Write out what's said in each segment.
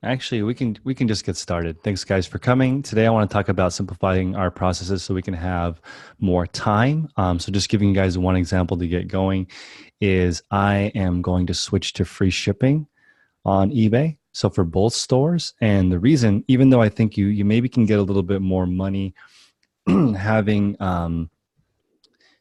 Actually, we can just get started. Thanks, guys, for coming. Today, I want to talk about simplifying our processes so we can have more time. So, just giving you guys one example to get going is I am going to switch to free shipping on eBay. So for both stores, and the reason, even though I think you maybe can get a little bit more money having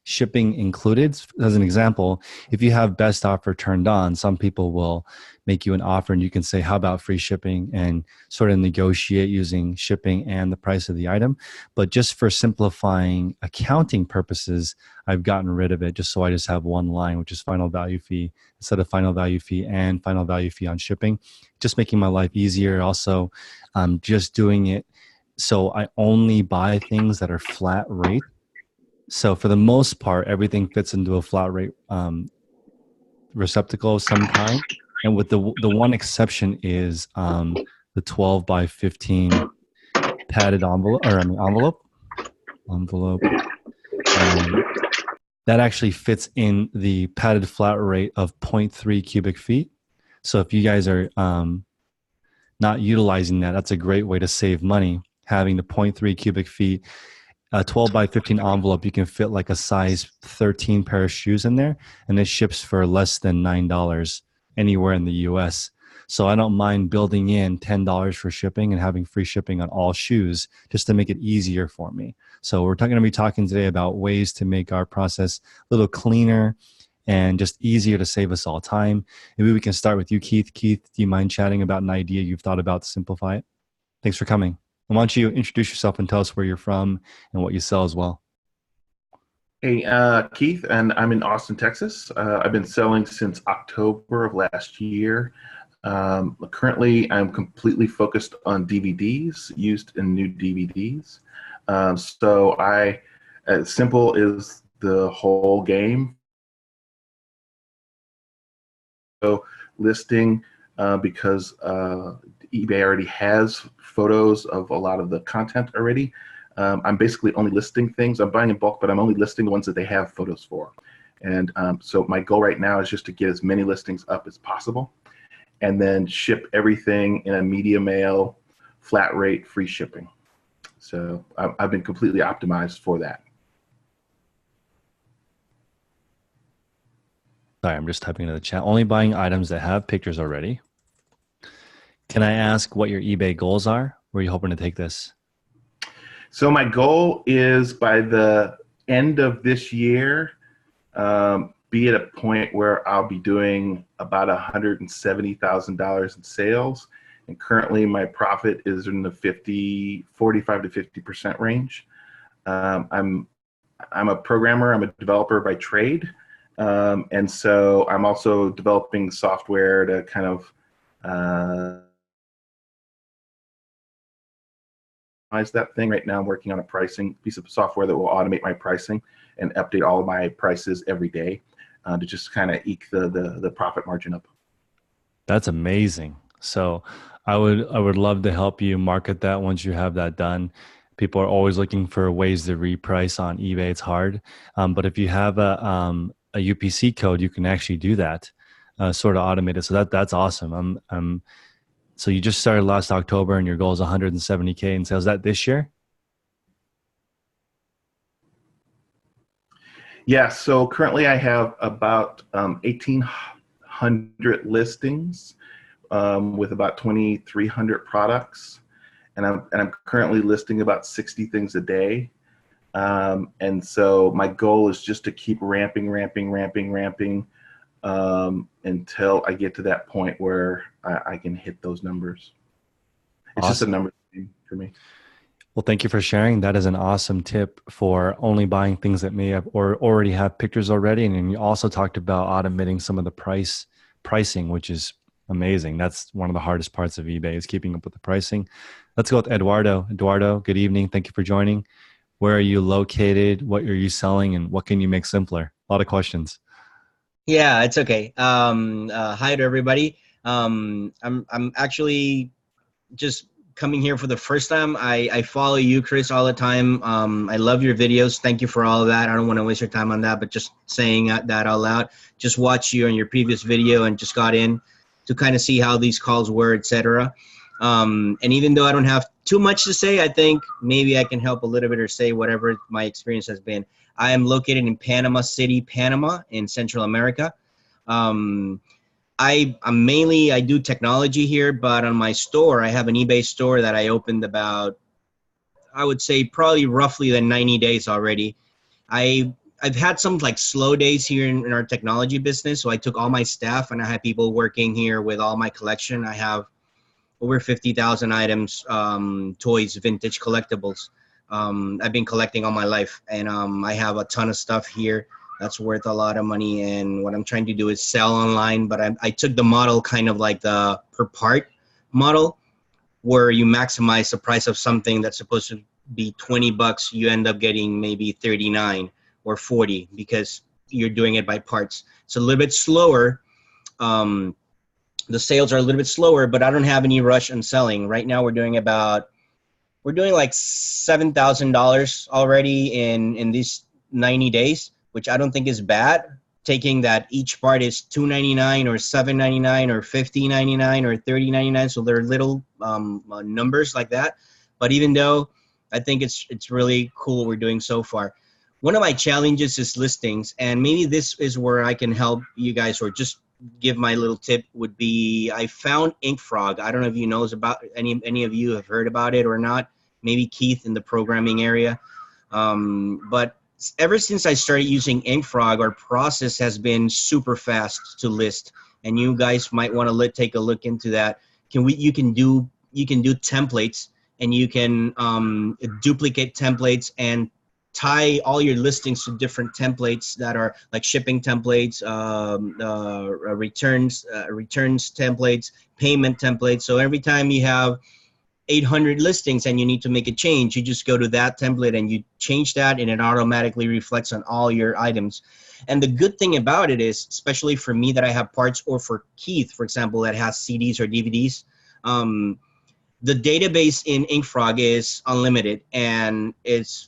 shipping included. As an example, if you have best offer turned on, some people will make you an offer and you can say, how about free shipping, and sort of negotiate using shipping and the price of the item. But just for simplifying accounting purposes, I've gotten rid of it just so I just have one line, which is final value fee instead of final value fee and final value fee on shipping, just making my life easier. Also, just doing it so I only buy things that are flat rate. So for the most part, everything fits into a flat rate receptacle of some kind. And with the one exception is the 12 by 15 padded envelope, or I mean envelope. That actually fits in the padded flat rate of zero point 0.3 cubic feet. So if you guys are not utilizing that, that's a great way to save money. Having the 0.3 cubic feet, a 12 by 15 envelope, you can fit like a size 13 pair of shoes in there, and it ships for less than $9 anywhere in the US. So I don't mind building in $10 for shipping and having free shipping on all shoes just to make it easier for me. So we're going to be talking today about ways to make our process a little cleaner and just easier to save us all time. Maybe we can start with you, Keith. Keith, do you mind chatting about an idea you've thought about to simplify it? Thanks for coming. And why don't you introduce yourself and tell us where you're from and what you sell as well? Hey, Keith, and I'm in Austin, Texas. I've been selling since October of last year. Currently, I'm completely focused on DVDs, used in new DVDs. As simple as the whole game. So listing, because eBay already has photos of a lot of the content already. I'm basically only listing things. I'm buying in bulk, but I'm only listing the ones that they have photos for. And so my goal right now is just to get as many listings up as possible and then ship everything in a media mail, flat rate, free shipping. So I've been completely optimized for that. Sorry, I'm just typing into the chat. Only buying items that have pictures already. Can I ask what your eBay goals are? Where are you hoping to take this? So my goal is by the end of this year, be at a point where I'll be doing about $170,000 in sales. And currently my profit is in the 45 to 50% range. I'm a programmer, I'm a developer by trade. And so I'm also developing software to kind of that thing. Right now I'm working on a pricing piece of software that will automate my pricing and update all of my prices every day to just kind of eke the profit margin up. That's amazing. So I would love to help you market that once you have that done. People are always looking for ways to reprice on eBay. It's hard. But if you have a UPC code, you can actually do that, sort of automated. So that's awesome. So you just started last October and your goal is 170K in sales. Is that this year? Yeah, so currently I have about 1,800 listings with about 2,300 products. And I'm currently listing about 60 things a day. And so my goal is just to keep ramping until I get to that point where I can hit those numbers. It's just a Awesome. number thing for me. Well, thank you for sharing. That is an awesome tip for only buying things that may have or already have pictures already. And then you also talked about automating some of the pricing, which is amazing. That's one of the hardest parts of eBay is keeping up with the pricing. Let's go with Eduardo. Eduardo, good evening. Thank you for joining. Where are you located? What are you selling? And what can you make simpler? A lot of questions. Yeah, it's okay. Hi to everybody. I'm actually just coming here for the first time. I follow you, Chris, all the time. I love your videos. Thank you for all of that. I don't want to waste your time on that, but just saying that out loud. Just watched you on your previous video and just got in to kind of see how these calls were, etc. And even though I don't have too much to say, I think maybe I can help a little bit or say whatever my experience has been. I am located in Panama City, Panama, in Central America. Um, I do technology here, but on my store, I have an eBay store that I opened about, I would say probably roughly than 90 days already. I I've had some like slow days here in our technology business. So I took all my staff and I had people working here with all my collection. I have over 50,000 items, toys, vintage collectibles. I've been collecting all my life, and I have a ton of stuff here that's worth a lot of money. And what I'm trying to do is sell online, but I took the model kind of like the per part model, where you maximize the price of something that's supposed to be 20 bucks. You end up getting maybe 39 or 40 because you're doing it by parts. It's a little bit slower. The sales are a little bit slower, but I don't have any rush on selling. Right now we're doing like $7,000 already in these 90 days, which I don't think is bad. Taking that each part is $2.99 or $7.99 or $50.99 or $30.99, so they're little numbers like that. But even though I think it's really cool what we're doing so far. One of my challenges is listings, and maybe this is where I can help you guys or just give my little tip would be I found Ink Frog. I don't know if you knows about any of you have heard about it or not. Maybe Keith in the programming area. But ever since I started using Ink Frog, our process has been super fast to list. And you guys might want to take a look into that. You can do templates, and you can duplicate templates and tie all your listings to different templates that are like shipping templates, returns templates, payment templates. So every time you have 800 listings and you need to make a change, you just go to that template and you change that, and it automatically reflects on all your items. And the good thing about it is, especially for me that I have parts, or for Keith, for example, that has CDs or DVDs, the database in InkFrog is unlimited, and it's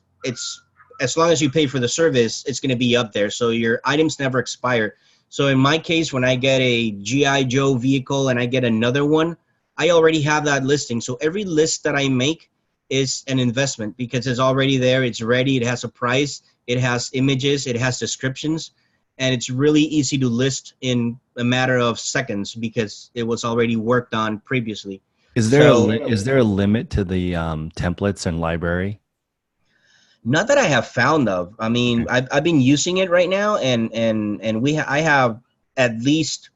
as long as you pay for the service, it's going to be up there. So your items never expire. So in my case, when I get a G.I. Joe vehicle and I get another one, I already have that listing. So every list that I make is an investment because it's already there. It's ready. It has a price. It has images. It has descriptions. And it's really easy to list in a matter of seconds because it was already worked on previously. Is there a limit to the templates and library? Not that I have found of. I mean, I've been using it right now, and I have at least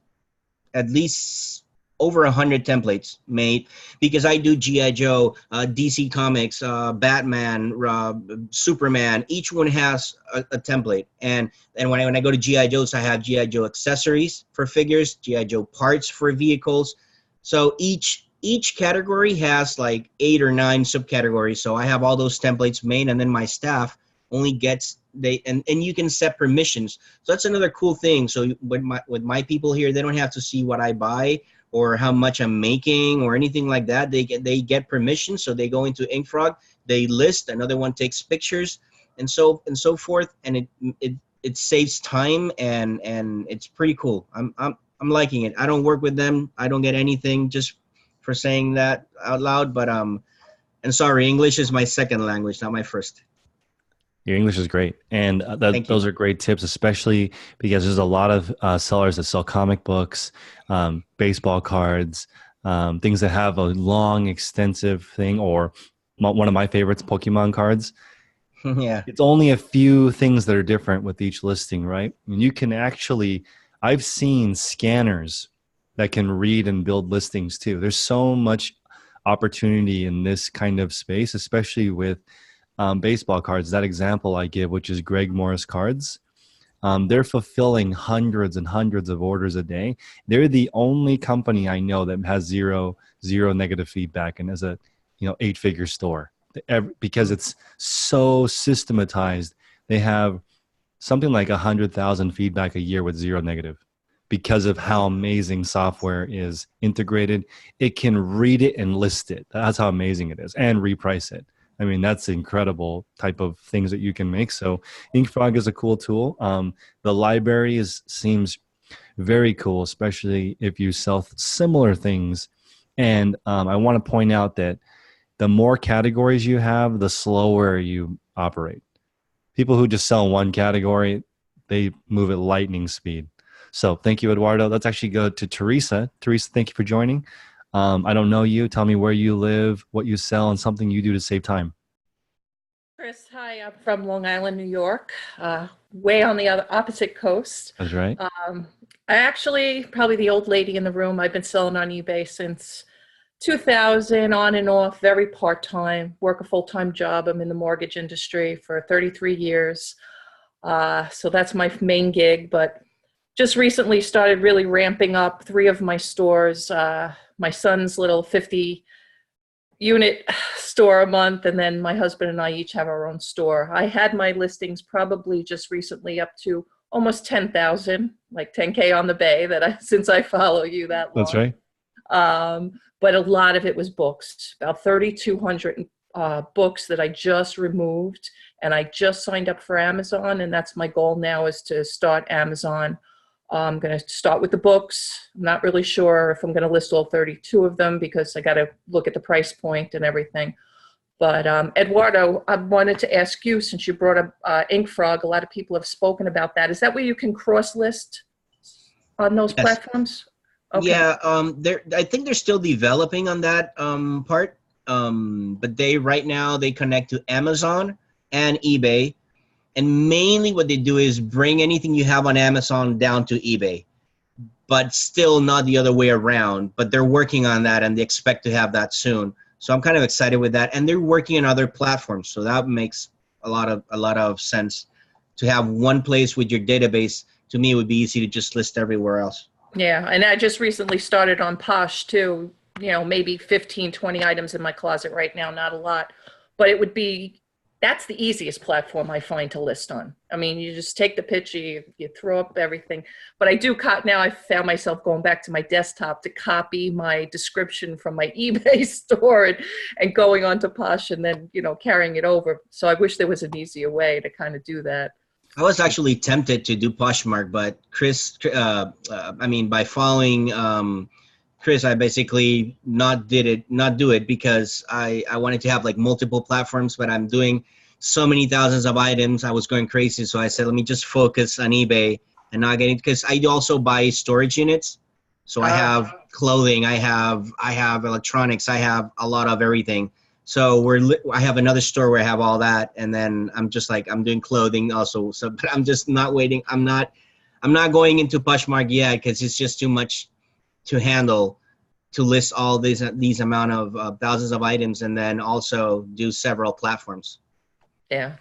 over 100 templates made because I do G.I. Joe, DC Comics, Batman, Superman. Each one has a template, and when I go to G.I. Joe's, I have G.I. Joe accessories for figures, G.I. Joe parts for vehicles. So each category has like 8 or 9 subcategories. So I have all those templates made, and then my staff only gets and you can set permissions. So that's another cool thing. So with my people here, they don't have to see what I buy or how much I'm making or anything like that. They get permission. So they go into InkFrog, they list, another one takes pictures, and so forth, and it saves time, and it's pretty cool. I'm liking it. I don't work with them. I don't get anything just for saying that out loud, but and sorry, English is my second language, not my first. Your English is great, and those are great tips, especially because there's a lot of sellers that sell comic books, baseball cards, things that have a long, extensive thing, or one of my favorites, Pokemon cards. Yeah, it's only a few things that are different with each listing, right? And you can actually, I've seen scanners that can read and build listings too. There's so much opportunity in this kind of space, especially with baseball cards. That example I give, which is Greg Morris Cards, they're fulfilling hundreds and hundreds of orders a day. They're the only company I know that has zero negative feedback and has a 8-figure store because it's so systematized. They have something like 100,000 feedback a year with 0 negative. Because of how amazing software is integrated, it can read it and list it. That's how amazing it is, and reprice it. I mean, that's incredible type of things that you can make. So InkFrog is a cool tool. The library seems very cool, especially if you sell similar things And I want to point out that the more categories you have, the slower you operate. People who just sell one category, they move at lightning speed. So thank you, Eduardo. Let's actually go to Teresa. Teresa, thank you for joining. I don't know you. Tell me where you live, what you sell, and something you do to save time. Chris, hi. I'm from Long Island, New York, way on the other opposite coast. That's right. I actually, probably the old lady in the room, I've been selling on eBay since 2000, on and off, very part-time, work a full-time job. I'm in the mortgage industry for 33 years. So that's my main gig, but just recently started really ramping up 3 of my stores. My son's little 50 unit store a month, and then my husband and I each have our own store. I had my listings probably just recently up to almost 10,000, like 10K on the bay since I follow you that long. That's right. But a lot of it was books, about 3,200 books that I just removed, and I just signed up for Amazon, and that's my goal now, is to start Amazon. I'm going to start with the books. I'm not really sure if I'm going to list all 32 of them because I got to look at the price point and everything. But Eduardo, I wanted to ask you, since you brought up Ink Frog, a lot of people have spoken about that. Is that where you can cross list on those platforms? Okay. Yeah, I think they're still developing on that part. But right now they connect to Amazon and eBay. And mainly what they do is bring anything you have on Amazon down to eBay, but still not the other way around. But they're working on that, and they expect to have that soon. So I'm kind of excited with that. And they're working on other platforms, so that makes a lot of sense. To have one place with your database, to me, it would be easy to just list everywhere else. Yeah, and I just recently started on Posh too. Maybe 15, 20 items in my closet right now, not a lot, but that's the easiest platform I find to list on. I mean, you just take the picture, you throw up everything. But now I found myself going back to my desktop to copy my description from my eBay store and going on to Posh and then, carrying it over. So I wish there was an easier way to kind of do that. I was actually tempted to do Poshmark, but by following Chris, I basically not do it because I wanted to have like multiple platforms, but I'm doing so many thousands of items. I was going crazy. So I said, let me just focus on eBay and not getting, because I also buy storage units. So I have clothing, I have electronics, I have a lot of everything. So I have another store where I have all that. And then I'm doing clothing also. So, but I'm just not waiting. I'm not going into Poshmark yet because it's just too much to handle, to list all these amount of thousands of items and then also do several platforms. Yeah.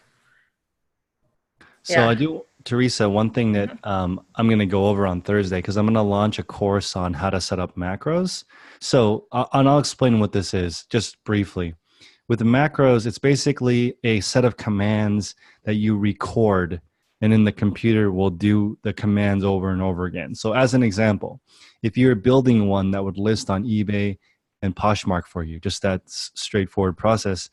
So I do, Teresa, one thing that I'm going to go over on Thursday, because I'm going to launch a course on how to set up macros. So, and I'll explain what this is just briefly. With the macros, it's basically a set of commands that you record, and then the computer will do the commands over and over again. So as an example, if you're building one that would list on eBay and Poshmark for you, just that straightforward process,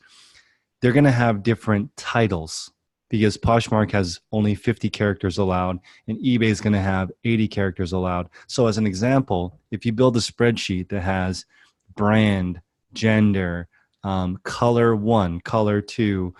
they're going to have different titles because Poshmark has only 50 characters allowed and eBay is going to have 80 characters allowed. So as an example, if you build a spreadsheet that has brand, gender, color 1, color 2,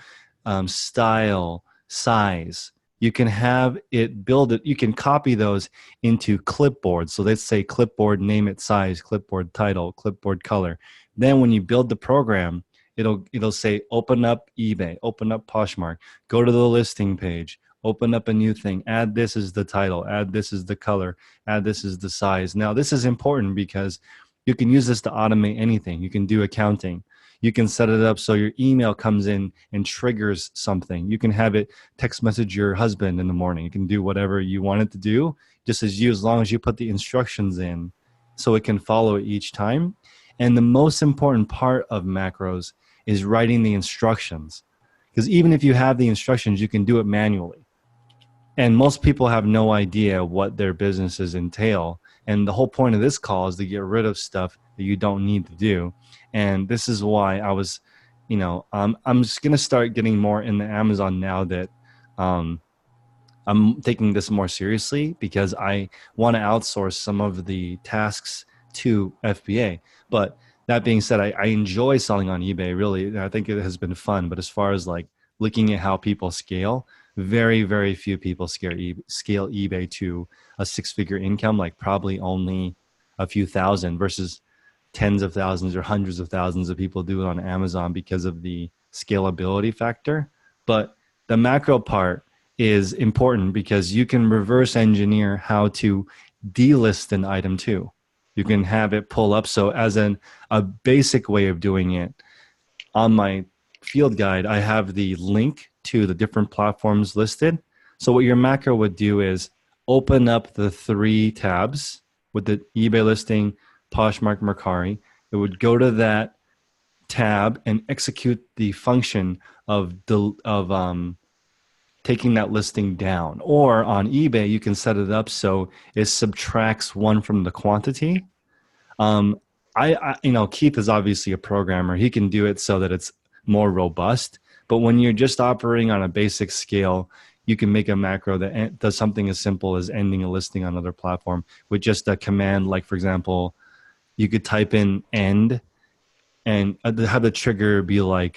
style, size, you can have it build it. You can copy those into clipboard. So let's say clipboard, name it, size, clipboard title, clipboard color. Then when you build the program, it'll say open up eBay, open up Poshmark, go to the listing page, open up a new thing, add this as the title, add this as the color, add this as the size. Now this is important because you can use this to automate anything. You can do accounting. You can set it up so your email comes in and triggers something. You can have it text message your husband in the morning. You can do whatever you want it to do, just as long as you put the instructions in so it can follow it each time. And the most important part of macros is writing the instructions. Because even if you have the instructions, you can do it manually. And most people have no idea what their businesses entail. And the whole point of this call is to get rid of stuff that you don't need to do. And this is why I was, I'm just going to start getting more in the Amazon now that I'm taking this more seriously because I want to outsource some of the tasks to FBA. But that being said, I enjoy selling on eBay. Really, I think it has been fun. But as far as like looking at how people scale, very, very few people scale eBay to a six-figure income. Like probably only a few thousand versus tens of thousands or hundreds of thousands of people do it on Amazon because of the scalability factor. But the macro part is important because you can reverse engineer how to delist an item too. You can have it pull up. So as a basic way of doing it, on my field guide, I have the link to the different platforms listed. So what your macro would do is open up the three tabs with the eBay listing, Poshmark, Mercari. It would go to that tab and execute the function of taking that listing down. Or on eBay, you can set it up so it subtracts one from the quantity. Keith is obviously a programmer. He can do it so that it's more robust. But when you're just operating on a basic scale, you can make a macro that does something as simple as ending a listing on another platform with just a command. Like, for example, you could type in end and have the trigger be like,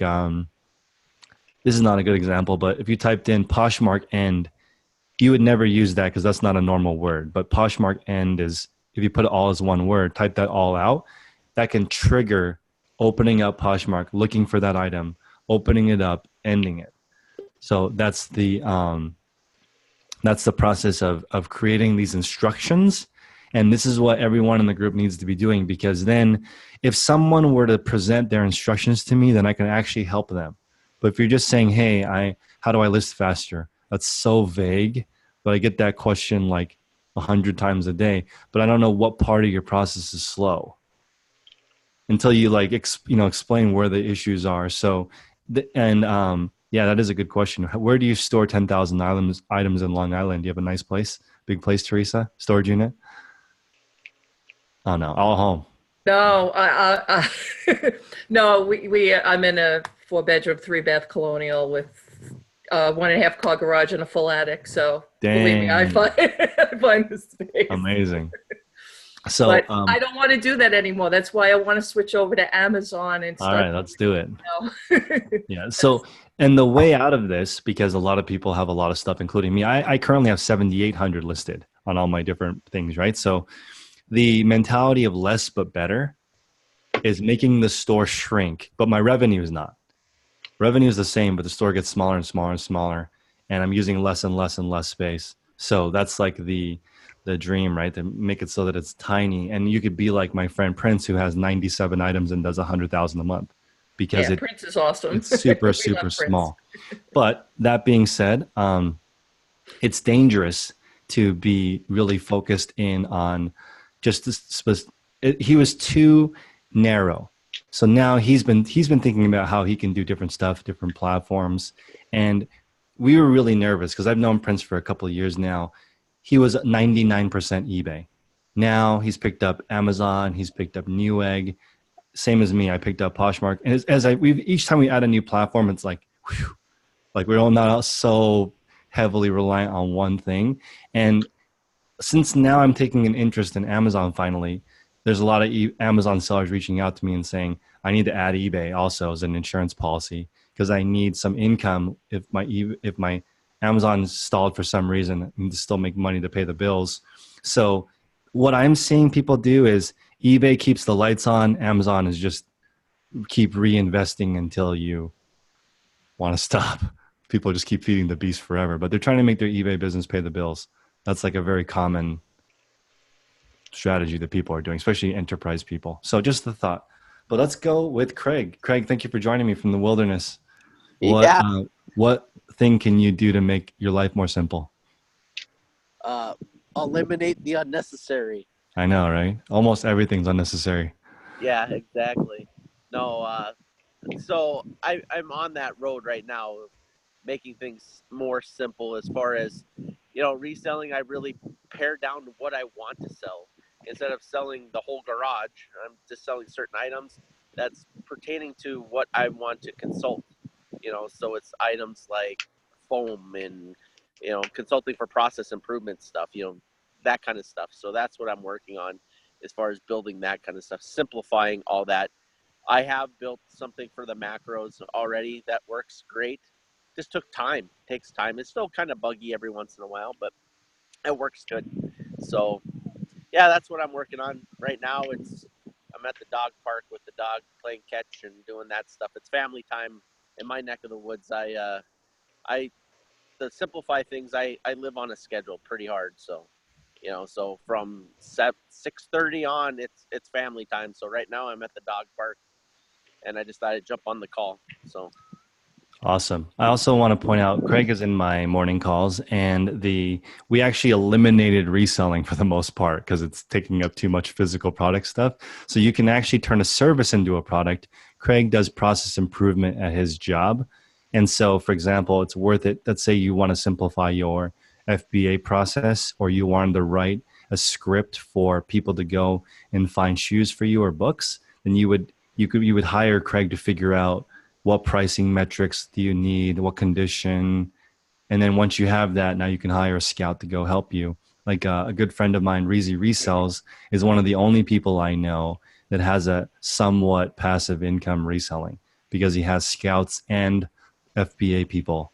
this is not a good example, but if you typed in Poshmark end, you would never use that because that's not a normal word. But Poshmark end is, if you put it all as one word, type that all out, that can trigger opening up Poshmark, looking for that item, opening it up, ending it. So that's the process of creating these instructions. And this is what everyone in the group needs to be doing, because then if someone were to present their instructions to me, then I can actually help them. But if you're just saying, hey, how do I list faster? That's so vague. But I get that question like 100 times a day, but I don't know what part of your process is slow until you like, explain where the issues are. So, yeah, that is a good question. Where do you store 10,000 items in Long Island? Do you have a nice place, big place, Teresa? Storage unit? Oh no, all home. No, no, I'm in a 4-bedroom, 3-bath colonial with 1.5 car garage and a full attic. So believe me, I Dang, find the space. amazing. So, But I don't want to do that anymore. That's why I want to switch over to Amazon and all start. right, let's do it. You know. Yeah. So, and the way out of this, because a lot of people have a lot of stuff, including me, I currently have 7,800 listed on all my different things, right? So the mentality of less but better is making the store shrink, but my revenue is not. Revenue is the same, but the store gets smaller and smaller and smaller, and I'm using less and less and less space. So that's like the dream, right? To make it so that it's tiny, and you could be like my friend Prince, who has 97 items and does 100,000 a month, because Yeah, Prince is awesome. it's super We super love Prince. small. But that being said, it's dangerous to be really focused in on just this. He was too narrow. So now he's been thinking about how he can do different stuff, different platforms, and we were really nervous because I've known Prince for a couple of years now. He was 99% eBay. Now he's picked up Amazon. He's picked up Newegg. Same as me, I picked up Poshmark. And each time we add a new platform, it's like, whew, like we're all not so heavily reliant on one thing. And since now I'm taking an interest in Amazon finally, there's a lot of Amazon sellers reaching out to me and saying, I need to add eBay also as an insurance policy because I need some income if my Amazon is stalled for some reason. I need to still make money to pay the bills. So what I'm seeing people do is eBay keeps the lights on. Amazon is just keep reinvesting until you want to stop. People just keep feeding the beast forever, but they're trying to make their eBay business pay the bills. That's like a very common strategy that people are doing, especially enterprise people. So just the thought. But let's go with Craig. Craig, thank you for joining me from the wilderness. What thing can you do to make your life more simple? Eliminate the unnecessary. I know, right? Almost everything's unnecessary. Yeah, exactly. No, so I'm on that road right now of making things more simple as far as, reselling. I really pare down to what I want to sell. Instead of selling the whole garage, I'm just selling certain items that's pertaining to what I want to consult. So it's items like foam and, consulting for process improvement stuff, that kind of stuff. So that's what I'm working on as far as building that kind of stuff, simplifying all that I have built something for the macros already that works great. Just took time. Takes time. It's still kind of buggy every once in a while, but it works good. So yeah, that's what I'm working on right now. I'm at the dog park with the dog playing catch and doing that stuff. It's family time in my neck of the woods. I to simplify things, I live on a schedule pretty hard. So, so from 6:30 on, it's family time. So right now I'm at the dog park, and I just thought I'd jump on the call. So Awesome. I also want to point out Craig is in my morning calls, and we actually eliminated reselling for the most part because it's taking up too much physical product stuff. So you can actually turn a service into a product. Craig does process improvement at his job. And so, for example, it's worth it. Let's say you want to simplify your FBA process, or you wanted to write a script for people to go and find shoes for you or books, then you would hire Craig to figure out what pricing metrics do you need, what condition. And then once you have that, now you can hire a scout to go help you. Like a good friend of mine, Reezy Resells, is one of the only people I know that has a somewhat passive income reselling, because he has scouts and FBA people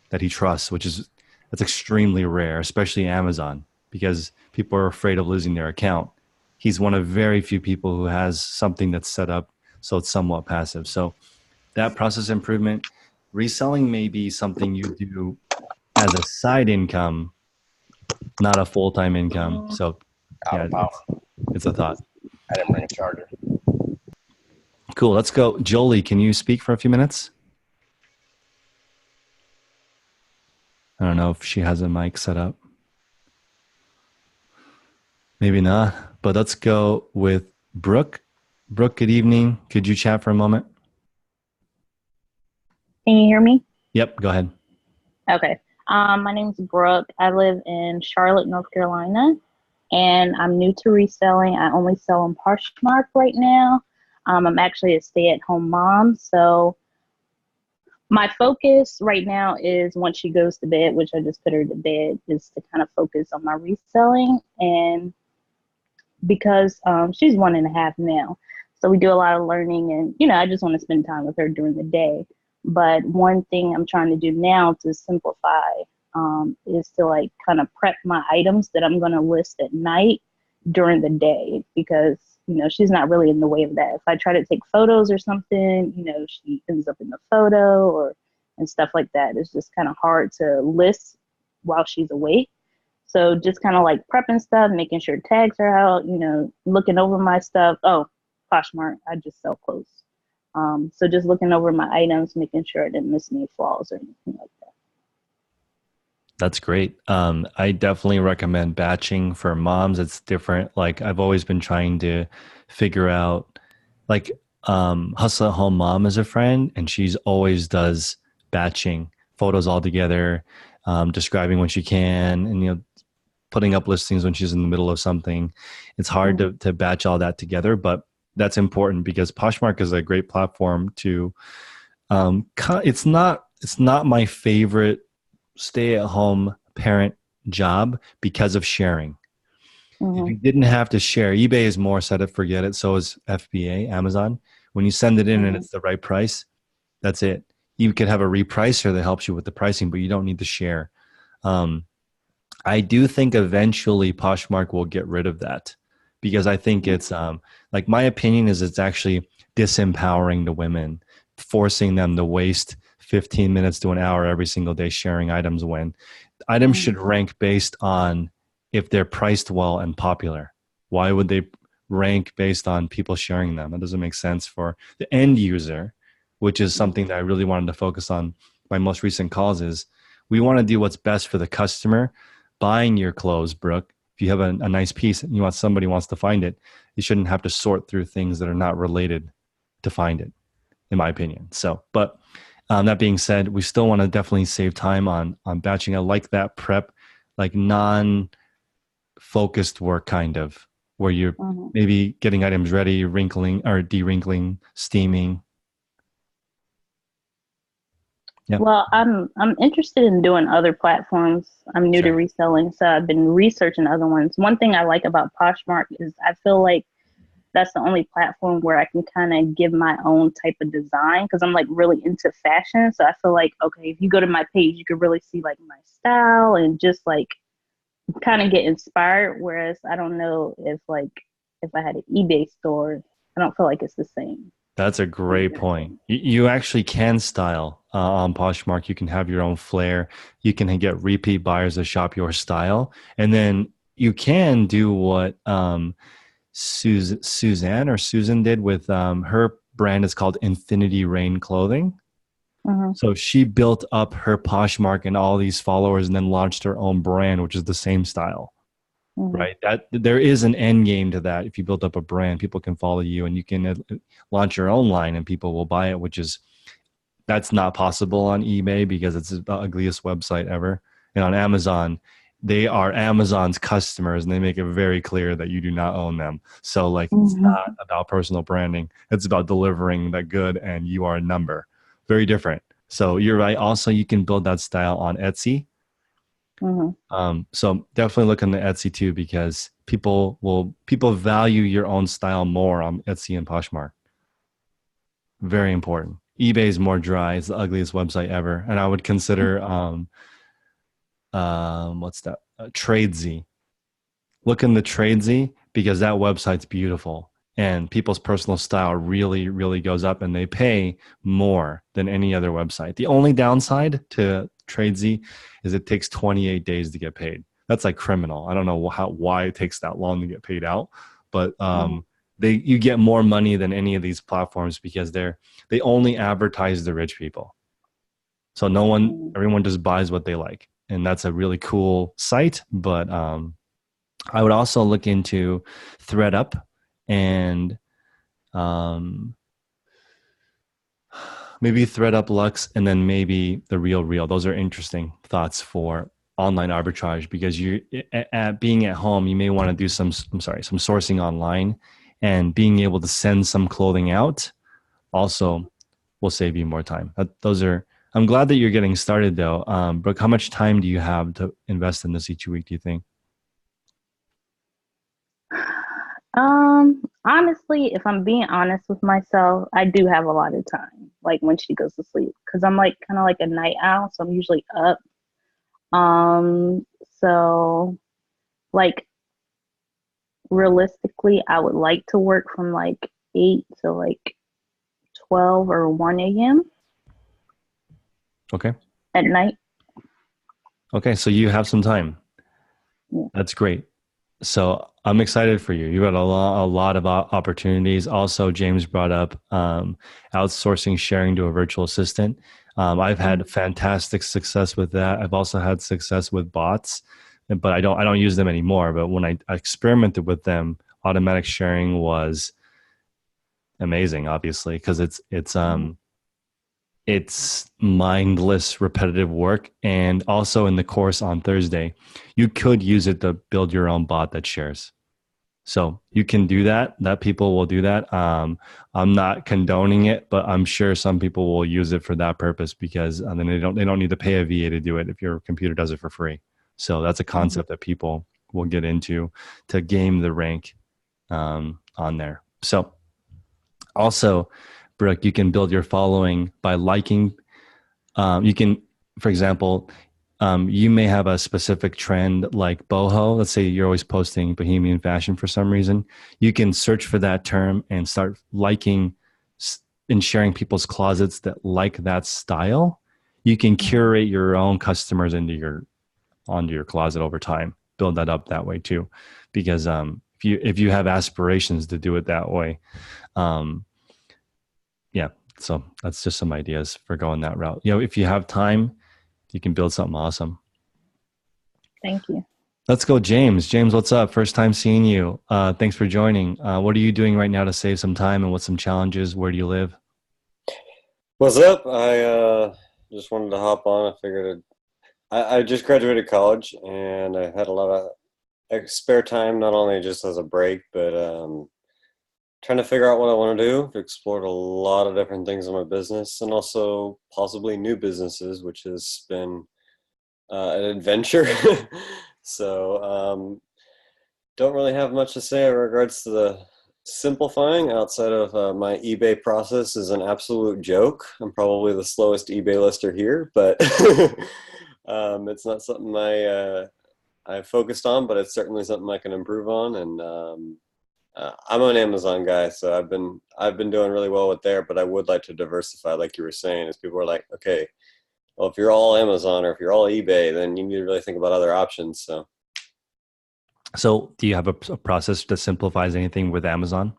that he trusts, that's extremely rare, especially Amazon, because people are afraid of losing their account. He's one of very few people who has something that's set up so it's somewhat passive. So that process improvement, reselling may be something you do as a side income, not a full-time income. So yeah, it's a thought. I didn't bring a charger. Cool. Let's go. Jolie, can you speak for a few minutes? I don't know if she has a mic set up. Maybe not, but let's go with Brooke. Brooke, good evening. Could you chat for a moment? Can you hear me? Yep, go ahead. Okay. My name's Brooke. I live in Charlotte, North Carolina, and I'm new to reselling. I only sell on Poshmark right now. I'm actually a stay-at-home mom, so my focus right now is once she goes to bed, which I just put her to bed, is to kind of focus on my reselling. And because she's 1.5 now, so we do a lot of learning, and I just want to spend time with her during the day. But one thing I'm trying to do now to simplify is to kind of prep my items that I'm going to list at night during the day, because she's not really in the way of that. If I try to take photos or something, she ends up in the photo and stuff like that. It's just kind of hard to list while she's awake. So just kind of prepping stuff, making sure tags are out, looking over my stuff. Oh, Poshmark, I just sell clothes. So just looking over my items, making sure I didn't miss any flaws or anything like that. That's great. I definitely recommend batching for moms. It's different. I've always been trying to figure out, Hustle at Home Mom is a friend, and she's always does batching photos all together, describing when she can, and putting up listings when she's in the middle of something. It's hard to batch all that together, but that's important because Poshmark is a great platform to. It's not my favorite stay-at-home parent job because of sharing. If you didn't have to share, eBay is more set up, forget it. So is FBA, Amazon. When you send it in and it's the right price, that's it. You could have a repricer that helps you with the pricing, but you don't need to share. I do think eventually Poshmark will get rid of that, because I think it's my opinion is it's actually disempowering the women, forcing them to waste 15 minutes to an hour every single day sharing items, when items should rank based on if they're priced well and popular. Why would they rank based on people sharing them? That doesn't make sense for the end user, which is something that I really wanted to focus on. My most recent calls is we want to do what's best for the customer buying your clothes, Brooke. If you have a nice piece and somebody wants to find it, you shouldn't have to sort through things that are not related to find it, in my opinion. So, but that being said, we still want to definitely save time on batching. I like that prep, non-focused work kind of, where you're maybe getting items ready, wrinkling or de-wrinkling, steaming. Yeah. Well, I'm interested in doing other platforms. I'm new to reselling, so I've been researching other ones. One thing I like about Poshmark is I feel like that's the only platform where I can kind of give my own type of design, because I'm like really into fashion. So I feel like, okay, if you go to my page, you can really see like my style and just like kind of get inspired. Whereas I don't know if I had an eBay store, I don't feel like it's the same. That's a great point. You actually can style on Poshmark. You can have your own flair. You can get repeat buyers to shop your style. And then you can do what Susan did with her brand is called Infinity Rain Clothing. Mm-hmm. So she built up her Poshmark and all these followers and then launched her own brand, which is the same style. Mm-hmm. Right. That there is an end game to that. If you build up a brand, people can follow you and you can launch your own line and people will buy it, that's not possible on eBay because it's the ugliest website ever. And on Amazon, they are Amazon's customers and they make it very clear that you do not own them. So like it's not about personal branding. It's about delivering the good and you are a number. Very different. So you're right. Also, you can build that style on Etsy. So definitely look on the Etsy too, because people value your own style more on Etsy and Poshmark. Very important. eBay is more dry. It's the ugliest website ever. And I would consider, what's that? Tradesy. Look in the Tradesy because that website's beautiful and people's personal style really, really goes up and they pay more than any other website. The only downside to Tradesy is it takes 28 days to get paid. That's like criminal. I don't know why it takes that long to get paid out, but you get more money than any of these platforms because they only advertise the rich people. So everyone just buys what they like, and that's a really cool site. But I would also look into ThreadUp and maybe ThreadUp Lux, and then maybe the Real. Those are interesting thoughts for online arbitrage because you, at being at home, you may want to do some sourcing online, and being able to send some clothing out also will save you more time. I'm glad that you're getting started though. Brooke, how much time do you have to invest in this each week, do you think? Honestly, if I'm being honest with myself, I do have a lot of time, like when she goes to sleep, because I'm like kind of like a night owl, so I'm usually up. So like realistically, I would like to work from like 8 to like 12 or 1 a.m. Okay. At night. Okay, so you have some time. Yeah. That's great. So I'm excited for you. You got a lot of opportunities. Also, James brought up outsourcing sharing to a virtual assistant. I've had fantastic success with that. I've also had success with bots, but I don't use them anymore. But when I experimented with them, automatic sharing was amazing, obviously, because it's mindless, repetitive work. And also in the course on Thursday, you could use it to build your own bot that shares. So you can do that. That people will do that. I'm not condoning it, but I'm sure some people will use it for that purpose because then they don't need to pay a VA to do it if your computer does it for free. So that's a concept that people will get into to game the rank on there. So also, Brooke, you can build your following by liking. You can, for example, you may have a specific trend like boho. Let's say you're always posting bohemian fashion for some reason. You can search for that term and start liking and sharing people's closets that like that style. You can curate your own customers onto your closet over time. Build that up that way too, because if you have aspirations to do it that way, yeah. So that's just some ideas for going that route. If you have time, you can build something awesome. Thank you. Let's go, James. James, what's up? First time seeing you. Thanks for joining. What are you doing right now to save some time, and what's some challenges? Where do you live? What's up? I just wanted to hop on. I figured I just graduated college, and I had a lot of spare time, not only just as a break, but trying to figure out what I want to do. I've explored a lot of different things in my business and also possibly new businesses, which has been an adventure. So don't really have much to say in regards to Simplifying outside of my eBay process is an absolute joke. I'm probably the slowest eBay lister here, but it's not something I focused on, but it's certainly something I can improve on. And I'm an Amazon guy, so I've been doing really well with there. But I would like to diversify, like you were saying, as people are like, okay, well, if you're all Amazon or if you're all eBay, then you need to really think about other options. So do you have a process that simplifies anything with Amazon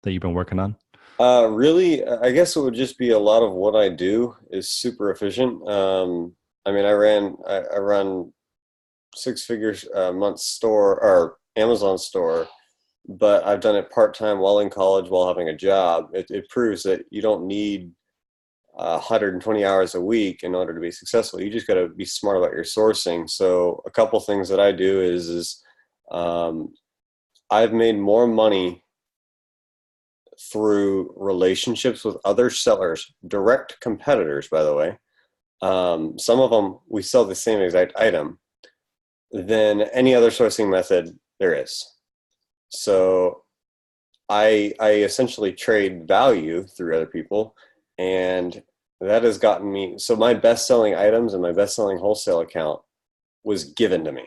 that you've been working on? Really, I guess it would just be a lot of what I do is super efficient. I mean, I run six figures a month store or Amazon store, but I've done it part-time while in college, while having a job. It proves that you don't need 120 hours a week in order to be successful. You just got to be smart about your sourcing. So a couple things that I do is I've made more money through relationships with other sellers, direct competitors, by the way. Some of them, we sell the same exact item than any other sourcing method there is. So I essentially trade value through other people, and that has gotten me, so my best-selling items and my best-selling wholesale account was given to me,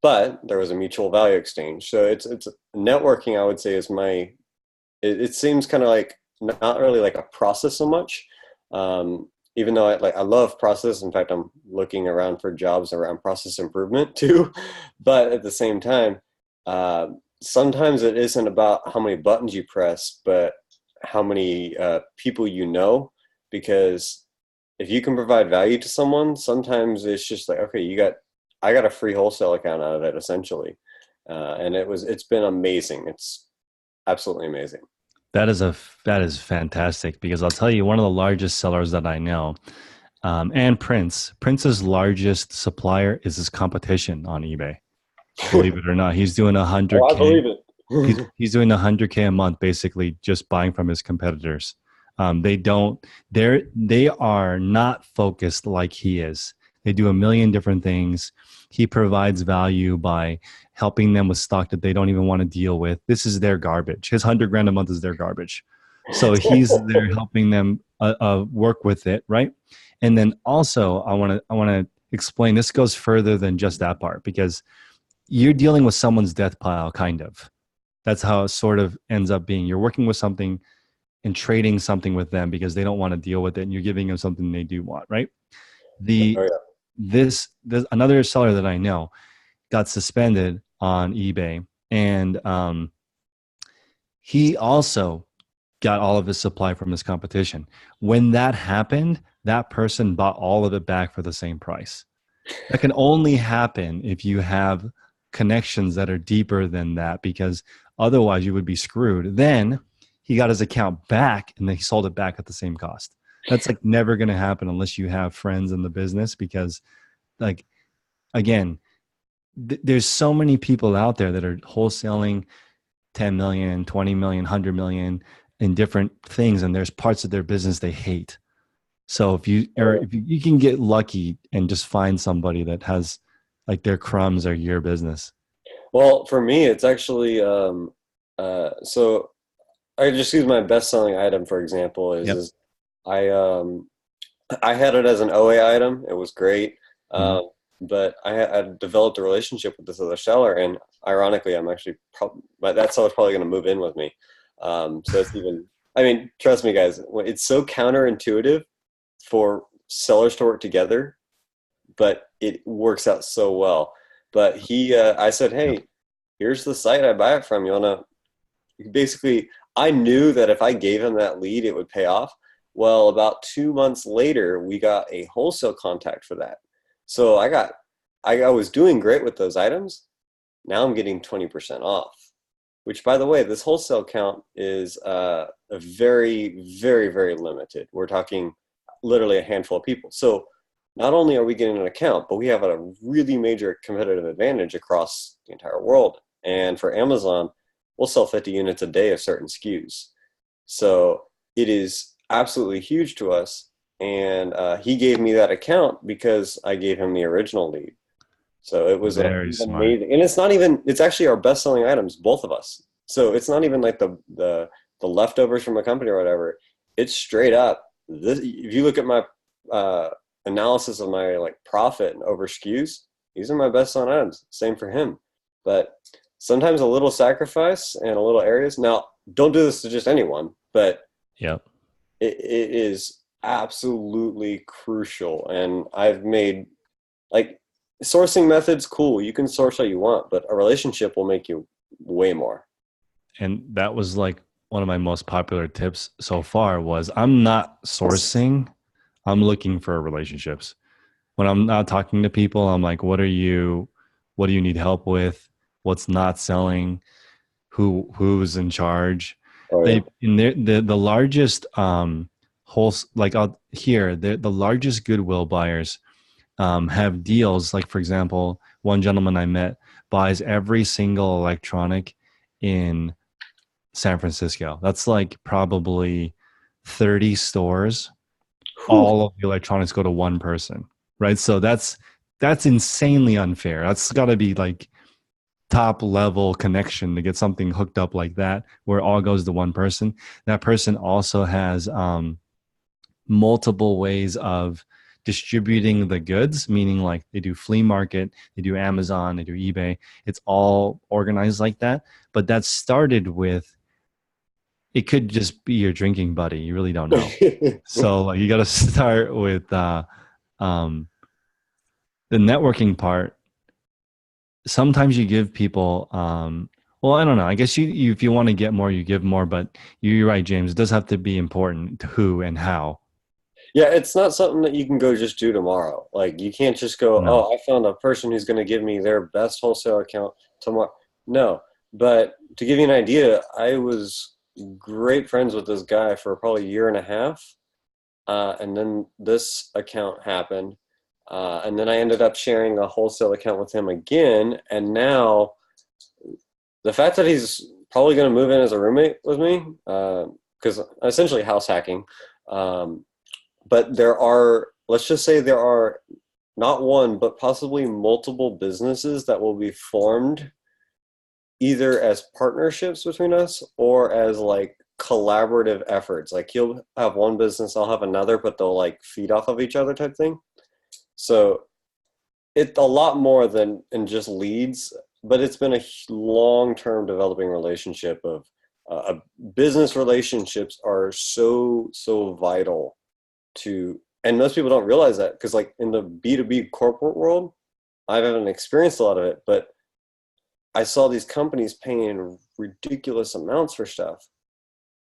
but there was a mutual value exchange. So it's networking, I would say, is it seems kind of like not really like a process so much, even though I love process. In fact, I'm looking around for jobs around process improvement too. But at the same time, sometimes it isn't about how many buttons you press, but how many people you know. Because if you can provide value to someone, sometimes it's just like, okay, I got a free wholesale account out of it, essentially, and it's been amazing. It's absolutely amazing. That is fantastic, because I'll tell you, one of the largest sellers that I know, and Prince's largest supplier is his competition on eBay. Believe it or not, he's doing 100K. Oh, I believe it. he's doing 100K a month, basically just buying from his competitors. They are not focused like he is. They do a million different things. He provides value by helping them with stock that they don't even want to deal with. This is their garbage. His $100,000 a month is their garbage. So he's there helping them work with it, right? And then also, I want to explain. This goes further than just that part, because you're dealing with someone's death pile, kind of. That's how it sort of ends up being. You're working with something and trading something with them because they don't want to deal with it, and you're giving them something they do want, right? There's another seller that I know got suspended on eBay, and he also got all of his supply from his competition. When that happened, that person bought all of it back for the same price. That can only happen if you have connections that are deeper than that, because otherwise you would be screwed. Then he got his account back and then he sold it back at the same cost. That's like never going to happen unless you have friends in the business, because like, again, there's so many people out there that are wholesaling 10 million, 20 million, 100 million in different things. And there's parts of their business they hate. So if you can get lucky and just find somebody that has like their crumbs are your business. Well, for me, it's actually, so I just use my best-selling item, for example, is I had it as an OA item. It was great. But I developed a relationship with this other seller, and ironically, I'm actually but that seller's probably going to move in with me. So it's even, I mean, trust me, guys, it's so counterintuitive for sellers to work together, but it works out so well. But I said, hey, here's the site I buy it from. You want to, basically, I knew that if I gave him that lead, it would pay off. Well, about 2 months later, we got a wholesale contact for that. So I was doing great with those items. Now I'm getting 20% off, which, by the way, this wholesale count is a very, very, very limited. We're talking literally a handful of people. So not only are we getting an account, but we have a really major competitive advantage across the entire world. And for Amazon, we'll sell 50 units a day of certain SKUs. So it is absolutely huge to us. And he gave me that account because I gave him the original lead. So it was very smart. amazing. And it's actually our best-selling items, both of us. So it's not even like the leftovers from a company or whatever. It's straight up. This, if you look at my analysis of my like profit and over SKUs, these are my best selling items. Same for him. But sometimes a little sacrifice and a little areas. Now, don't do this to just anyone, but Yep. it is absolutely crucial. And I've made like sourcing methods cool. You can source how you want, but a relationship will make you way more. And that was like one of my most popular tips so far was I'm not sourcing, I'm looking for relationships. When I'm not talking to people, I'm like, what do you need help with? What's not selling? Who's in charge? Oh, yeah. The largest the largest Goodwill buyers have deals. Like, for example, one gentleman I met buys every single electronic in San Francisco. That's like probably 30 stores. All of the electronics go to one person, right? So that's insanely unfair. That's got to be like top level connection to get something hooked up like that, where it all goes to one person. That person also has multiple ways of distributing the goods, meaning like they do flea market, they do Amazon, they do eBay. It's all organized like that. But that started with, it could just be your drinking buddy. You really don't know. So like, you got to start with the networking part. Sometimes you give people, well, I don't know. I guess you if you want to get more, you give more. But you're right, James. It does have to be important to who and how. Yeah, it's not something that you can go just do tomorrow. Like you can't just go, No. oh, I found a person who's going to give me their best wholesale account tomorrow. No, but to give you an idea, I was great friends with this guy for probably a year and a half. And then this account happened. And then I ended up sharing a wholesale account with him again. And now the fact that he's probably going to move in as a roommate with me, because essentially house hacking. But let's just say there are not one, but possibly multiple businesses that will be formed either as partnerships between us or as like collaborative efforts. Like he'll have one business, I'll have another, but they'll like feed off of each other type thing. So it's a lot more than just leads, but it's been a long-term developing relationship of business relationships are so vital to, and most people don't realize that because like in the B2B corporate world, I haven't experienced a lot of it, but I saw these companies paying ridiculous amounts for stuff,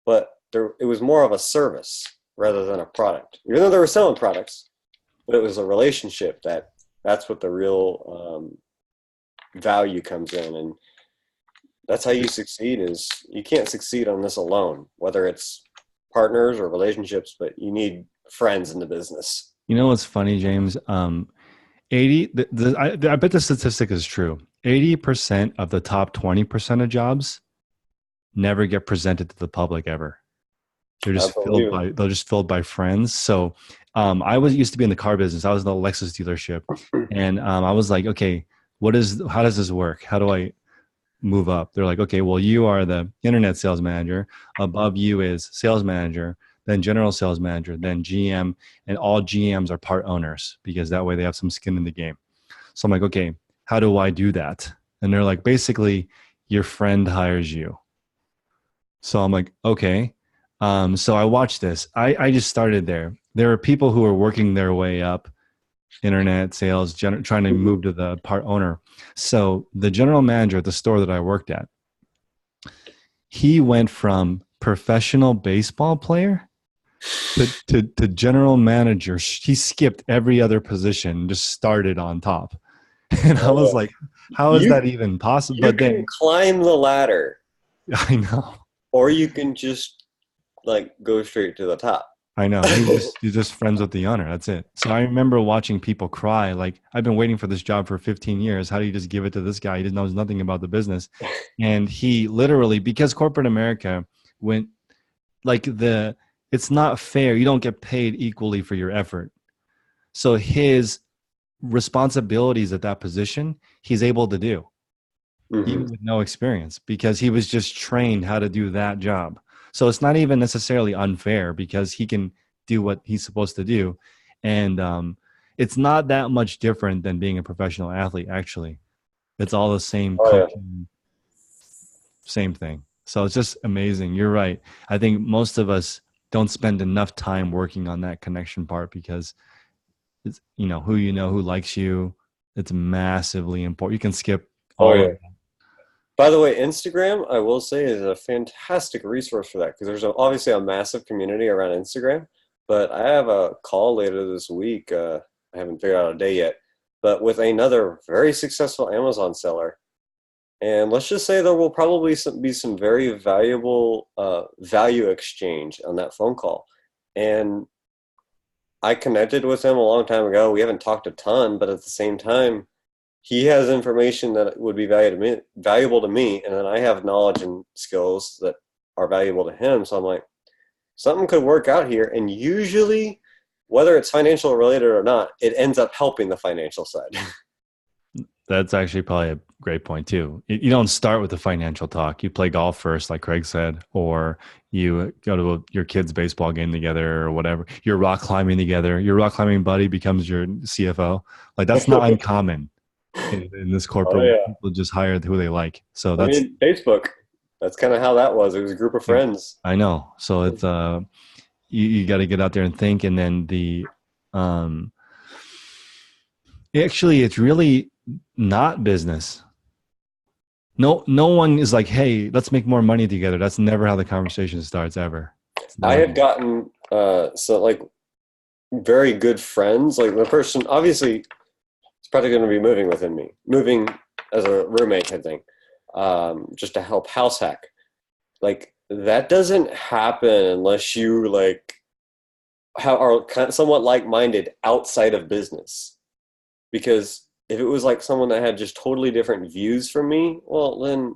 but it was more of a service rather than a product. Even though they were selling products, but it was a relationship that's what the real value comes in. And that's how you succeed is you can't succeed on this alone, whether it's partners or relationships, but you need friends in the business. You know what's funny, James? I bet the statistic is true. 80% of the top 20% of jobs never get presented to the public ever. They're just filled by friends. So I used to be in the car business. I was in the Lexus dealership, and I was like, okay, how does this work? How do I move up? They're like, okay, well, you are the internet sales manager. Above you is sales manager, then general sales manager, then GM, and all GMs are part owners because that way they have some skin in the game. So I'm like, okay, how do I do that? And they're like, basically, your friend hires you. So I'm like, okay. So I watched this. I just started there. There are people who are working their way up, internet sales, trying to move to the part owner. So the general manager at the store that I worked at, he went from professional baseball player to general manager. He skipped every other position, just started on top. And I was like, how is that even possible? But then climb the ladder. I know. Or you can just like go straight to the top. I know. He's just friends with the owner. That's it. So I remember watching people cry. Like, I've been waiting for this job for 15 years. How do you just give it to this guy? He knows nothing about the business. And he literally, because corporate America went like it's not fair. You don't get paid equally for your effort. So his responsibilities at that position, he's able to do. even with no experience, because he was just trained how to do that job. So it's not even necessarily unfair because he can do what he's supposed to do. And it's not that much different than being a professional athlete, actually. It's all the same coaching, same thing. So it's just amazing. You're right. I think most of us don't spend enough time working on that connection part because it's, who likes you. It's massively important. You can skip all of that. By the way, Instagram, I will say, is a fantastic resource for that because there's obviously a massive community around Instagram. But I have a call later this week. I haven't figured out a day yet, but with another very successful Amazon seller. And let's just say there will probably be some very valuable value exchange on that phone call. And I connected with him a long time ago. We haven't talked a ton, but at the same time, he has information that would be valuable to me, and then I have knowledge and skills that are valuable to him. So I'm like, something could work out here. And usually, whether it's financial related or not, it ends up helping the financial side. That's actually probably a great point too. You don't start with the financial talk. You play golf first, like Craig said, or you go to your kid's baseball game together or whatever. You're rock climbing together. Your rock climbing buddy becomes your CFO. Like that's not uncommon in this corporate. Oh, yeah. People just hire who they like. So that's Facebook. That's kind of how that was. It was a group of friends. I know. So it's you got to get out there and think, and then actually it's really not business. No one is like, hey, let's make more money together. That's never how the conversation starts ever. I have gotten very good friends. Like the person obviously is probably going to be moving as a roommate type thing, just to help house hack. Like that doesn't happen unless you are somewhat like-minded outside of business. Because if it was like someone that had just totally different views from me, well then,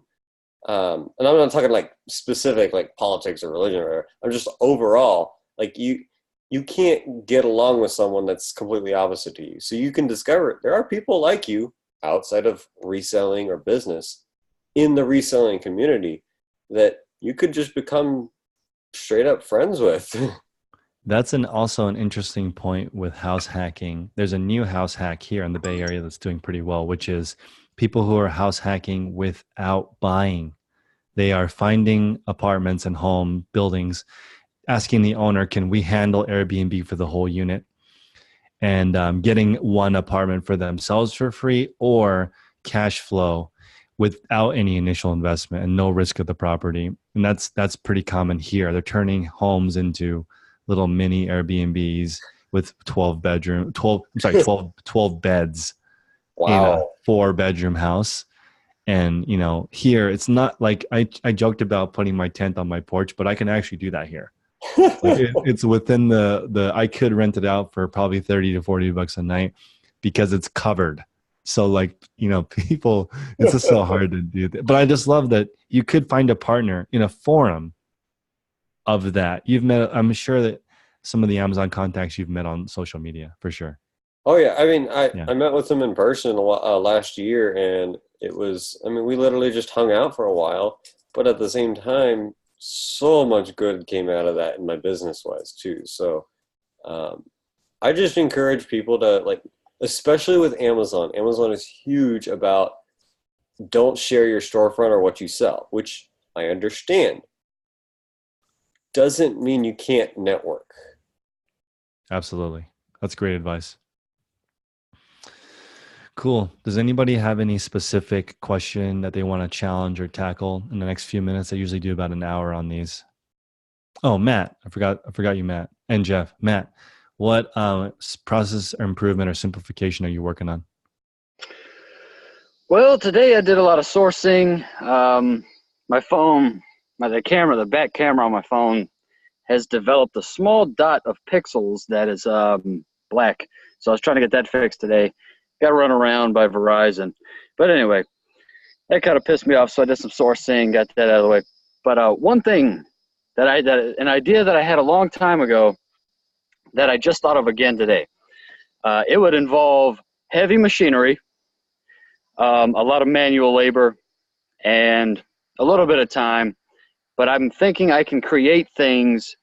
and I'm not talking like specific like politics or religion or whatever. I'm just overall like you can't get along with someone that's completely opposite to you. So you can discover there are people like you outside of reselling or business in the reselling community that you could just become straight up friends with. That's also an interesting point with house hacking. There's a new house hack here in the Bay Area that's doing pretty well, which is people who are house hacking without buying. They are finding apartments and home buildings, asking the owner, can we handle Airbnb for the whole unit? And getting one apartment for themselves for free or cash flow without any initial investment and no risk of the property. And that's pretty common here. They're turning homes into little mini Airbnbs with 12 beds Wow. In a 4-bedroom house. And, here it's not like I joked about putting my tent on my porch, but I can actually do that here. It's within the I could rent it out for probably $30 to $40 a night because it's covered. So people, it's just so hard to do that. But I just love that you could find a partner in a forum of that. I'm sure that some of the Amazon contacts you've met on social media for sure. Oh yeah. I mean, I met with them in person last year, and we literally just hung out for a while, but at the same time, so much good came out of that in my business wise too. So, I just encourage people to especially with Amazon. Amazon is huge about don't share your storefront or what you sell, which I understand. Doesn't mean you can't network. Absolutely. That's great advice. Cool. Does anybody have any specific question that they want to challenge or tackle in the next few minutes? I usually do about an hour on these. Oh, Matt, I forgot you, Matt, and Jeff. Matt, what process or improvement or simplification are you working on? Well, today I did a lot of sourcing. My phone, the back camera on my phone has developed a small dot of pixels that is black. So I was trying to get that fixed today. Got run around by Verizon. But anyway, that kind of pissed me off. So I did some sourcing, got that out of the way. But one thing an idea that I had a long time ago that I just thought of again today. It would involve heavy machinery, a lot of manual labor, and a little bit of time, but I'm thinking I can create things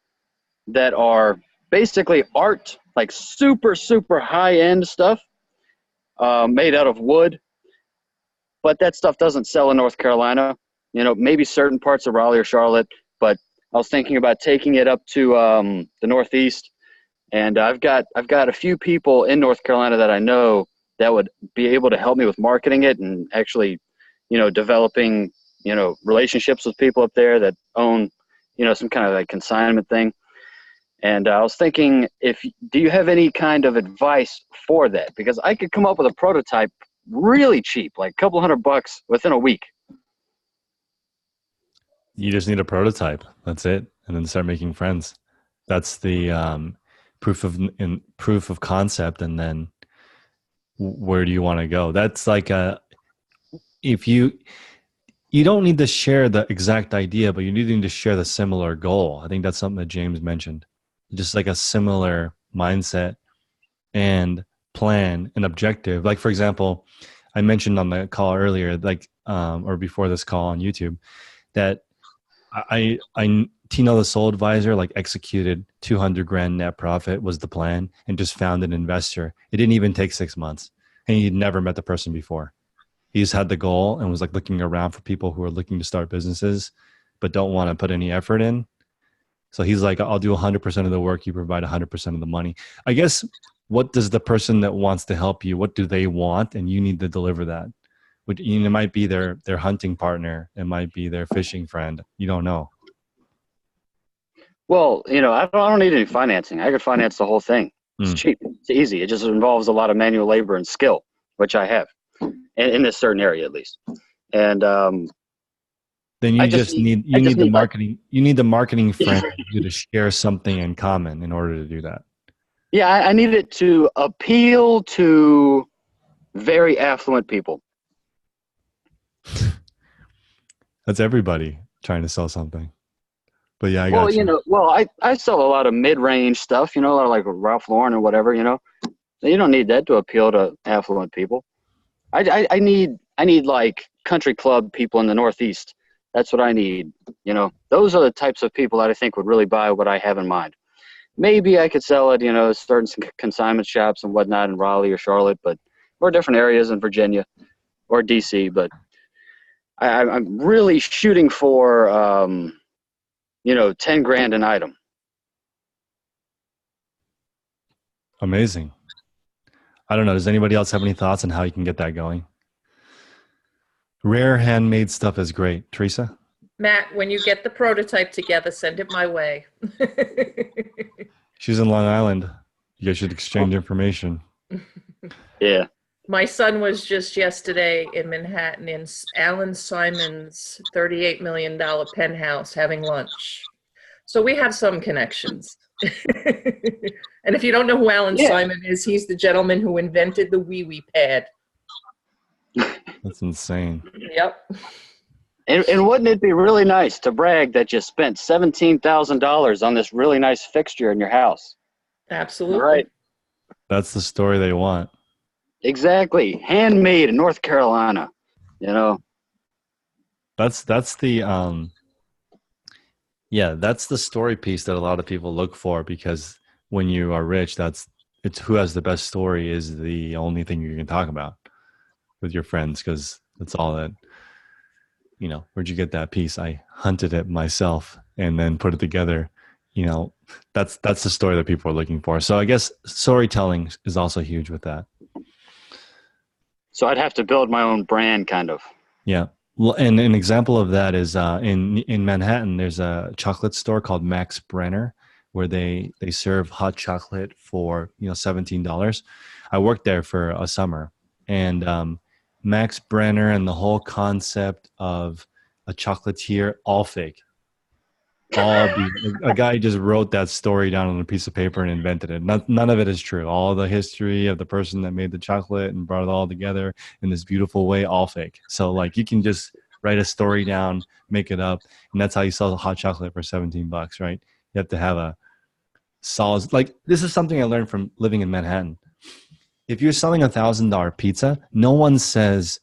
that are basically art, like super, super high-end stuff made out of wood, but that stuff doesn't sell in North Carolina. You know, maybe certain parts of Raleigh or Charlotte, but I was thinking about taking it up to the Northeast, and I've got a few people in North Carolina that I know that would be able to help me with marketing it and actually, you know, developing, you know, relationships with people up there that own, you know, some kind of like consignment thing. And I was thinking, do you have any kind of advice for that? Because I could come up with a prototype really cheap, like a couple $100 within a week. You just need a prototype. That's it. And then start making friends. That's the proof of concept. And then where do you want to go? That's like if you don't need to share the exact idea, but you need to share the similar goal. I think that's something that James mentioned. Just like a similar mindset and plan and objective. Like, for example, I mentioned on the call earlier, like, or before this call on YouTube, that I Tino, the Soul Advisor, like executed 200 grand net profit was the plan and just found an investor. It didn't even take 6 months, and he'd never met the person before. He just had the goal and was like looking around for people who are looking to start businesses, but don't want to put any effort in. So he's like, I'll do 100% of the work. You provide 100% of the money. I guess, what does the person that wants to help you, what do they want? And you need to deliver that. It might be their hunting partner. It might be their fishing friend. You don't know. Well, you know, I don't need any financing. I could finance the whole thing. It's cheap. It's easy. It just involves a lot of manual labor and skill, which I have in this certain area, at least. And then you need the marketing. You need the marketing friend to share something in common in order to do that. Yeah, I need it to appeal to very affluent people. That's everybody trying to sell something. But yeah, I got you. You know, I sell a lot of mid-range stuff, you know, like Ralph Lauren or whatever, you know. You don't need that to appeal to affluent people. I need like country club people in the Northeast. That's what I need. You know, those are the types of people that I think would really buy what I have in mind. Maybe I could sell it, you know, certain consignment shops and whatnot in Raleigh or Charlotte, or different areas in Virginia or DC. But I'm really shooting for, you know, 10 grand an item. Amazing. I don't know. Does anybody else have any thoughts on how you can get that going? Rare handmade stuff is great. Teresa? Matt, when you get the prototype together, send it my way. She's in Long Island. You guys should exchange information. Yeah. My son was just yesterday in Manhattan in Alan Simon's $38 million penthouse having lunch. So we have some connections. And if you don't know who Alan Simon is, he's the gentleman who invented the wee-wee pad. That's insane. Yep. And wouldn't it be really nice to brag that you spent $17,000 on this really nice fixture in your house? Absolutely. Right. That's the story they want. Exactly. Handmade in North Carolina, you know. That's the that's the story piece that a lot of people look for, because when you are rich, it's who has the best story is the only thing you can talk about with your friends, because that's all that, you know, where'd you get that piece? I hunted it myself and then put it together. You know, that's the story that people are looking for. So I guess storytelling is also huge with that. So I'd have to build my own brand, kind of. Yeah. Well, and an example of that is in Manhattan, there's a chocolate store called Max Brenner where they serve hot chocolate for, you know, $17. I worked there for a summer, and Max Brenner and the whole concept of a chocolatier, all fake. A guy just wrote that story down on a piece of paper and invented it. None of it is true. All the history of the person that made the chocolate and brought it all together in this beautiful way, all fake. So like you can just write a story down, make it up, and that's how you sell hot chocolate for $17, right? You have to have a solid, like this is something I learned from living in Manhattan. If you're selling $1,000 pizza, no one says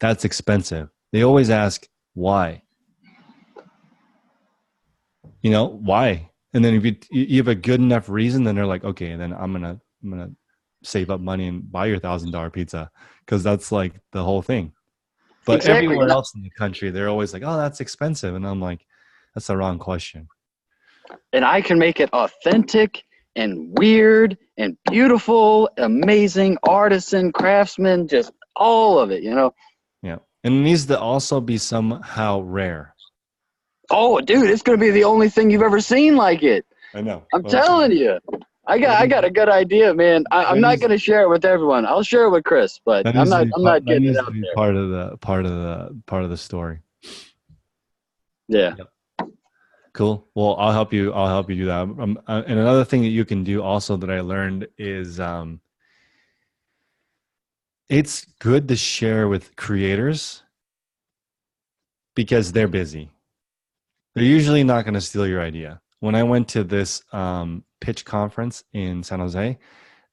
that's expensive. They always ask why. You know, why? And then if you have a good enough reason, then they're like, okay, then I'm gonna save up money and buy your $1,000 pizza, because that's like the whole thing. But Exactly. everywhere else in the country, they're always like, oh, that's expensive, and I'm like, that's the wrong question. And I can make it authentic and weird and beautiful, amazing, artisan, craftsman, just all of it, you know. Yeah, and it needs to also be somehow rare. Oh, dude, it's gonna be the only thing you've ever seen like it. I know. I'm telling you. I got a good idea, man. I'm not gonna share it with everyone. I'll share it with Chris, but I'm not getting it out there. Part of the story. Yeah. Yep. Cool. Well, I'll help you do that. And another thing that you can do also that I learned is it's good to share with creators because they're busy. They're usually not going to steal your idea. When I went to this pitch conference in San Jose,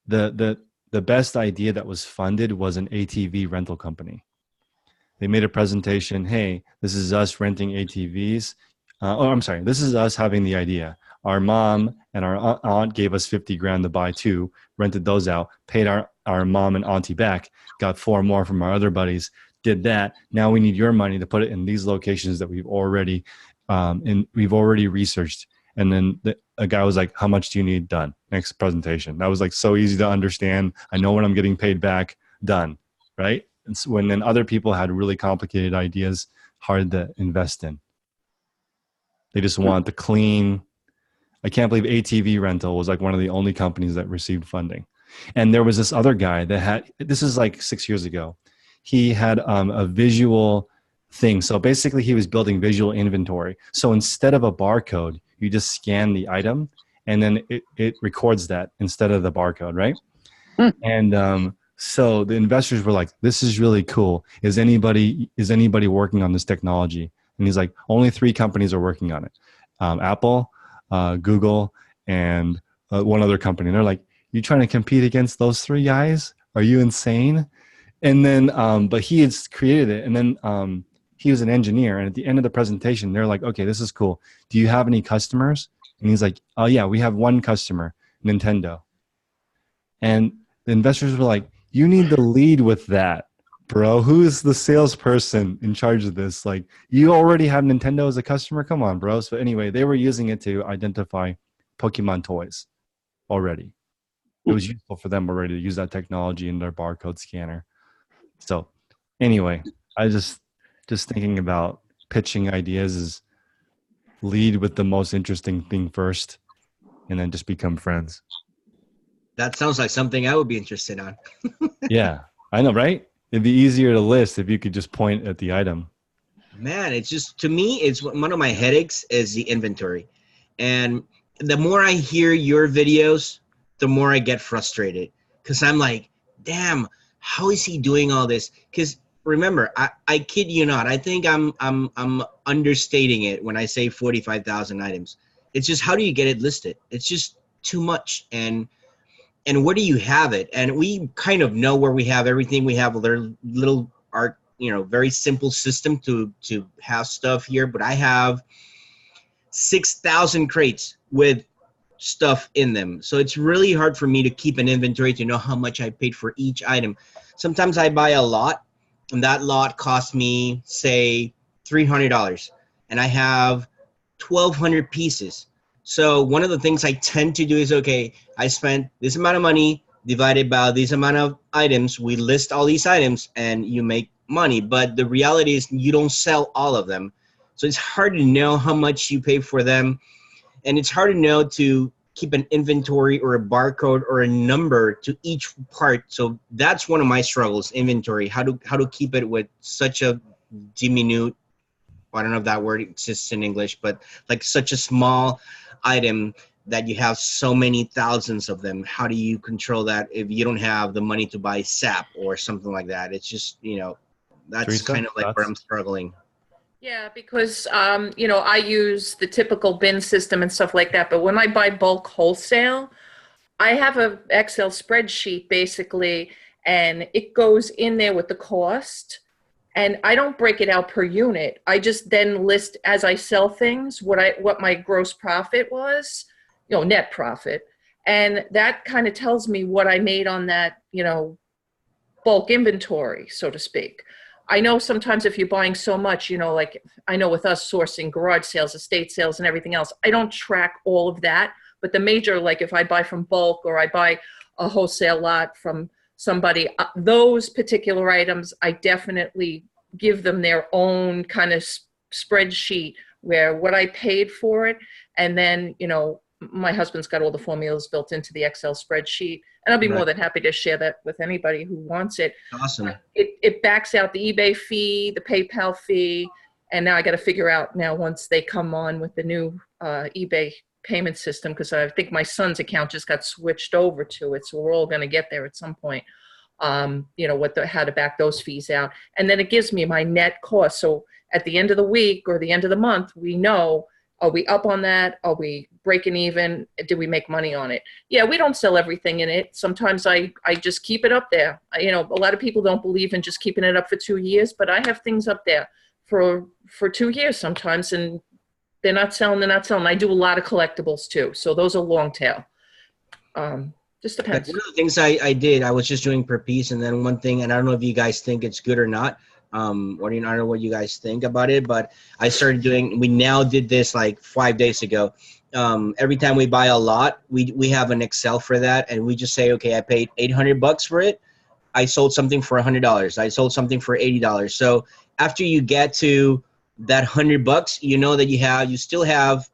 the best idea that was funded was an ATV rental company. They made a presentation. Hey, this is us renting ATVs. This is us having the idea. Our mom and our aunt gave us 50 grand to buy two, rented those out, paid our mom and auntie back, got 4 more from our other buddies, did that. Now we need your money to put it in these locations that we've already researched. And then a guy was like, how much do you need? Done. Next presentation. That was like so easy to understand. I know when I'm getting paid back. Done. Right? And so when then other people had really complicated ideas, hard to invest in. They just want the clean. I can't believe ATV rental was like one of the only companies that received funding. And there was this other guy that had, this is like 6 years ago. He had a visual thing. So basically he was building visual inventory. So instead of a barcode, you just scan the item and then it records that instead of the barcode, right? And so the investors were like, this is really cool. Is anybody working on this technology? And he's like, only 3 companies are working on it. Apple, Google, and one other company. And they're like, you trying to compete against those 3 guys? Are you insane? And then, but he had created it. And then he was an engineer. And at the end of the presentation, they're like, okay, this is cool. Do you have any customers? And he's like, oh yeah, we have 1 customer, Nintendo. And the investors were like, you need to lead with that, bro. Who's the salesperson in charge of this? Like, you already have Nintendo as a customer? Come on, bro. So anyway, they were using it to identify Pokemon toys already. It was useful for them already to use that technology in their barcode scanner. So anyway, I just thinking about pitching ideas is lead with the most interesting thing first and then just become friends. That sounds like something I would be interested on. Yeah, I know, right? It'd be easier to list if you could just point at the item. Man, it's just, to me, it's one of my headaches is the inventory. And the more I hear your videos, the more I get frustrated. Because I'm like, damn, how is he doing all this? Because remember, I kid you not, I think I'm understating it when I say 45,000 items. It's just, how do you get it listed? It's just too much. And where do you have it? And we kind of know where we have everything. We have a little art, very simple system to have stuff here. But I have 6,000 crates with stuff in them. So it's really hard for me to keep an inventory to know how much I paid for each item. Sometimes I buy a lot, and that lot costs me, say, $300. And I have 1,200 pieces. So one of the things I tend to do is, okay, I spent this amount of money divided by this amount of items. We list all these items and you make money. But the reality is you don't sell all of them. So it's hard to know how much you pay for them. And it's hard to know to keep an inventory or a barcode or a number to each part. So that's one of my struggles, inventory, how to keep it with such a diminutive, I don't know if that word exists in English, but like such a small item that you have so many thousands of them. How do you control that if you don't have the money to buy sap or something like that? It's just, that's Teresa, kind of like where I'm struggling. Yeah, because, I use the typical bin system and stuff like that. But when I buy bulk wholesale, I have a Excel spreadsheet basically, and it goes in there with the cost And I don't break it out per unit. I just then list as I sell things what my gross profit was, net profit. And that kind of tells me what I made on that, bulk inventory, so to speak. I know sometimes if you're buying so much, like I know with us sourcing garage sales, estate sales, and everything else, I don't track all of that. But the major, like if I buy from bulk or I buy a wholesale lot from somebody, those particular items, I definitely give them their own kind of spreadsheet where what I paid for it. And then, my husband's got all the formulas built into the Excel spreadsheet. And I'll be more than happy to share that with anybody who wants it. Awesome. It backs out the eBay fee, the PayPal fee. And now I got to figure out now once they come on with the new eBay payment system, because I think my son's account just got switched over to it. So we're all going to get there at some point. How to back those fees out. And then it gives me my net cost. So at the end of the week or the end of the month, we know, are we up on that? Are we breaking even? Did we make money on it? Yeah, we don't sell everything in it. Sometimes I just keep it up there. A lot of people don't believe in just keeping it up for 2 years, but I have things up there for 2 years sometimes, and they're not selling. I do a lot of collectibles too. So those are long tail. Just depends. One of the things I did, I was just doing per piece, and then one thing, and I don't know if you guys think it's good or not, I don't know what you guys think about it, but I started doing, we now did this like 5 days ago. Every time we buy a lot, we have an Excel for that, and we just say, okay, I paid $800 for it. I sold something for $100. I sold something for $80. So after you get to that $100, you know that you still have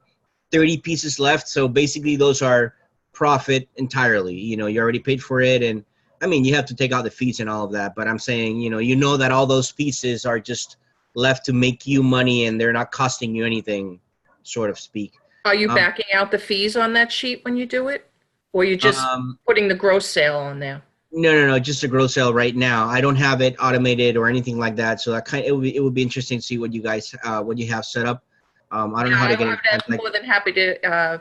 30 pieces left. So basically those are profit entirely. You already paid for it, and I mean, you have to take out the fees and all of that, but I'm saying, that all those pieces are just left to make you money and they're not costing you anything, sort of speak. Are you backing out the fees on that sheet when you do it? Or you just putting the gross sale on there? No, just a gross sale right now. I don't have it automated or anything like that. So it would be interesting to see what you guys, what you have set up. I don't know how to get in contact. I'm more than happy to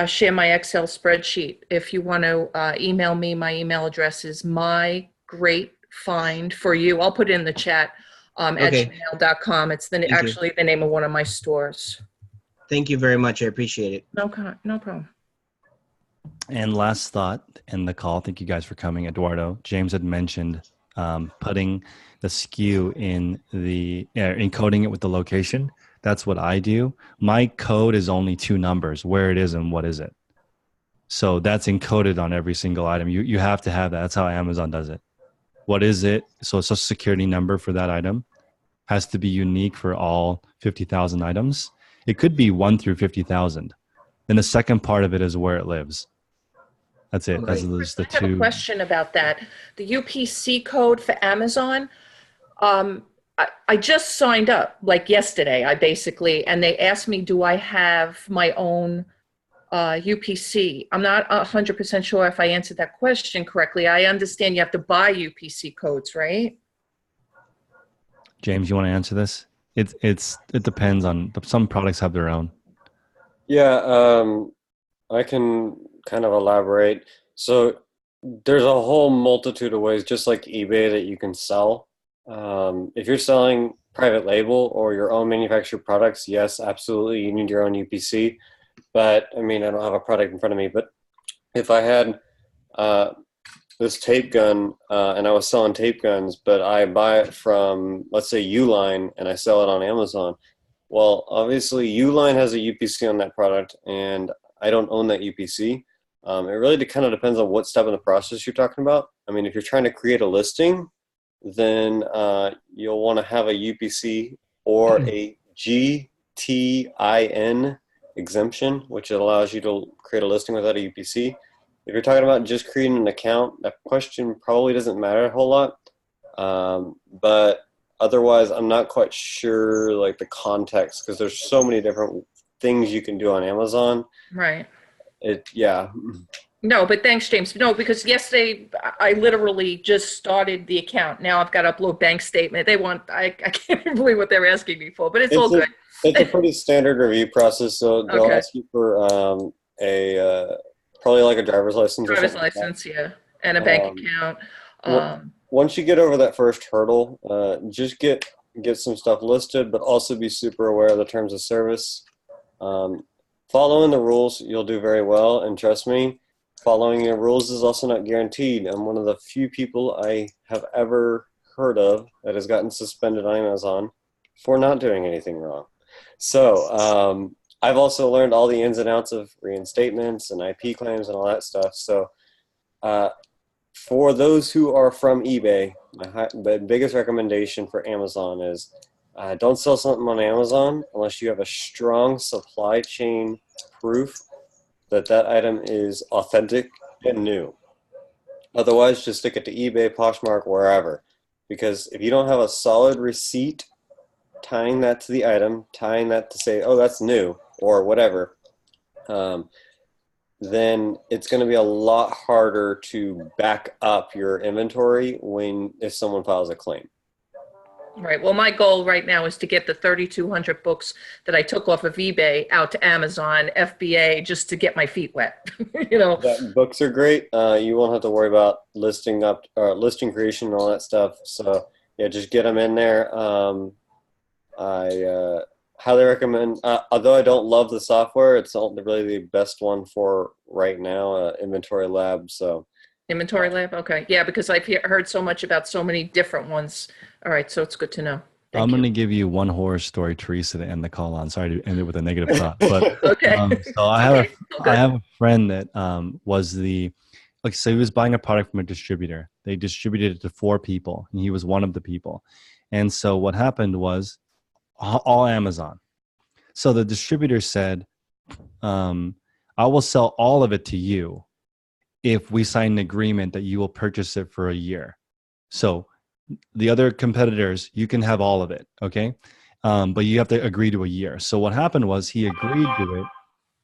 share my Excel spreadsheet. If you want to email me, my email address is mygreatfindforyou. I'll put it in the chat at gmail.com. It's actually the name of one of my stores. Thank you very much. I appreciate it. No problem. And last thought in the call, thank you guys for coming, Eduardo. James had mentioned putting the SKU in encoding it with the location. That's what I do. My code is only 2 numbers, where it is and what is it. So that's encoded on every single item. You have to have that. That's how Amazon does it. What is it? So a social security number for that item has to be unique for all 50,000 items. It could be 1 through 50,000. Then the second part of it is where it lives. That's it. That's the two. I have a question about that. The UPC code for Amazon, I just signed up like yesterday, and they asked me, do I have my own UPC? I'm not 100% sure if I answered that question correctly. I understand you have to buy UPC codes, right? James, you want to answer this? It depends on, some products have their own. Yeah, I can kind of elaborate. So there's a whole multitude of ways, just like eBay, that you can sell. If you're selling private label or your own manufactured products, yes, absolutely, you need your own UPC. But I mean, I don't have a product in front of me, but if I had this tape gun and I was selling tape guns, but I buy it from, let's say, Uline, and I sell it on Amazon, well, obviously Uline has a UPC on that product, and I don't own that UPC. It really kind of depends on what step in the process you're talking about. I mean, if you're trying to create a listing, then you'll want to have a UPC or a GTIN exemption, which allows you to create a listing without a UPC. If you're talking about just creating an account, that question probably doesn't matter a whole lot. But otherwise, I'm not quite sure like the context, because there's so many different things you can do on Amazon. Right. Yeah. No, but thanks, James. No, because yesterday I literally just started the account. Now I've got to upload bank statement. I can't even believe what they're asking me for, but it's all good. It's a pretty standard review process. So they'll ask you for probably like a driver's license. Driver's license, yeah, and a bank account. once you get over that first hurdle, just get some stuff listed, but also be super aware of the terms of service. Following the rules, you'll do very well, and trust me, following your rules is also not guaranteed. I'm one of the few people I have ever heard of that has gotten suspended on Amazon for not doing anything wrong. So I've also learned all the ins and outs of reinstatements and IP claims and all that stuff. So for those who are from eBay, the biggest recommendation for Amazon is don't sell something on Amazon unless you have a strong supply chain proof that that item is authentic and new. Otherwise, just stick it to eBay, Poshmark, wherever. Because if you don't have a solid receipt tying that to the item, tying that to say, oh, that's new, or whatever, then it's going to be a lot harder to back up your inventory if someone files a claim. Right. Well, my goal right now is to get the 3,200 books that I took off of eBay out to Amazon, FBA, just to get my feet wet. You know. Yeah, books are great. You won't have to worry about listing creation and all that stuff. So yeah, just get them in there. I highly recommend. Although I don't love the software, it's really the best one for right now. Inventory Lab. So. Inventory Lab? Okay. Yeah, because I've heard so much about so many different ones. All right, so it's good to know. I'm going to give you one horror story, Teresa, to end the call on. Sorry to end it with a negative thought. But okay. So I have a friend that so he was buying a product from a distributor. They distributed it to 4 people, and he was one of the people. And so what happened was all Amazon. So the distributor said, I will sell all of it to you if we sign an agreement that you will purchase it for a year. So the other competitors, you can have all of it, okay? But you have to agree to a year. So what happened was he agreed to it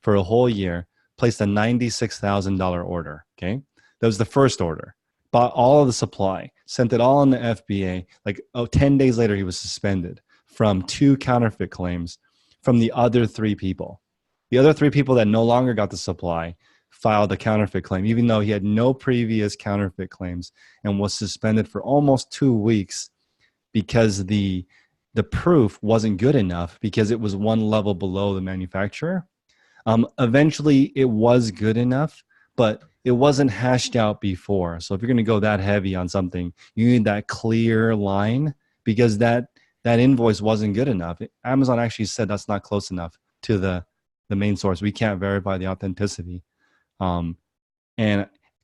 for a whole year, placed a $96,000 order, okay? That was the first order. Bought all of the supply, sent it all on the FBA. 10 days later, he was suspended from 2 counterfeit claims from the other 3 people. The other 3 people that no longer got the supply filed a counterfeit claim, even though he had no previous counterfeit claims, and was suspended for almost 2 weeks because the proof wasn't good enough, because it was one level below the manufacturer. Eventually, it was good enough, but it wasn't hashed out before. So if you're going to go that heavy on something, you need that clear line, because that invoice wasn't good enough. Amazon actually said that's not close enough to the main source. We can't verify the authenticity. And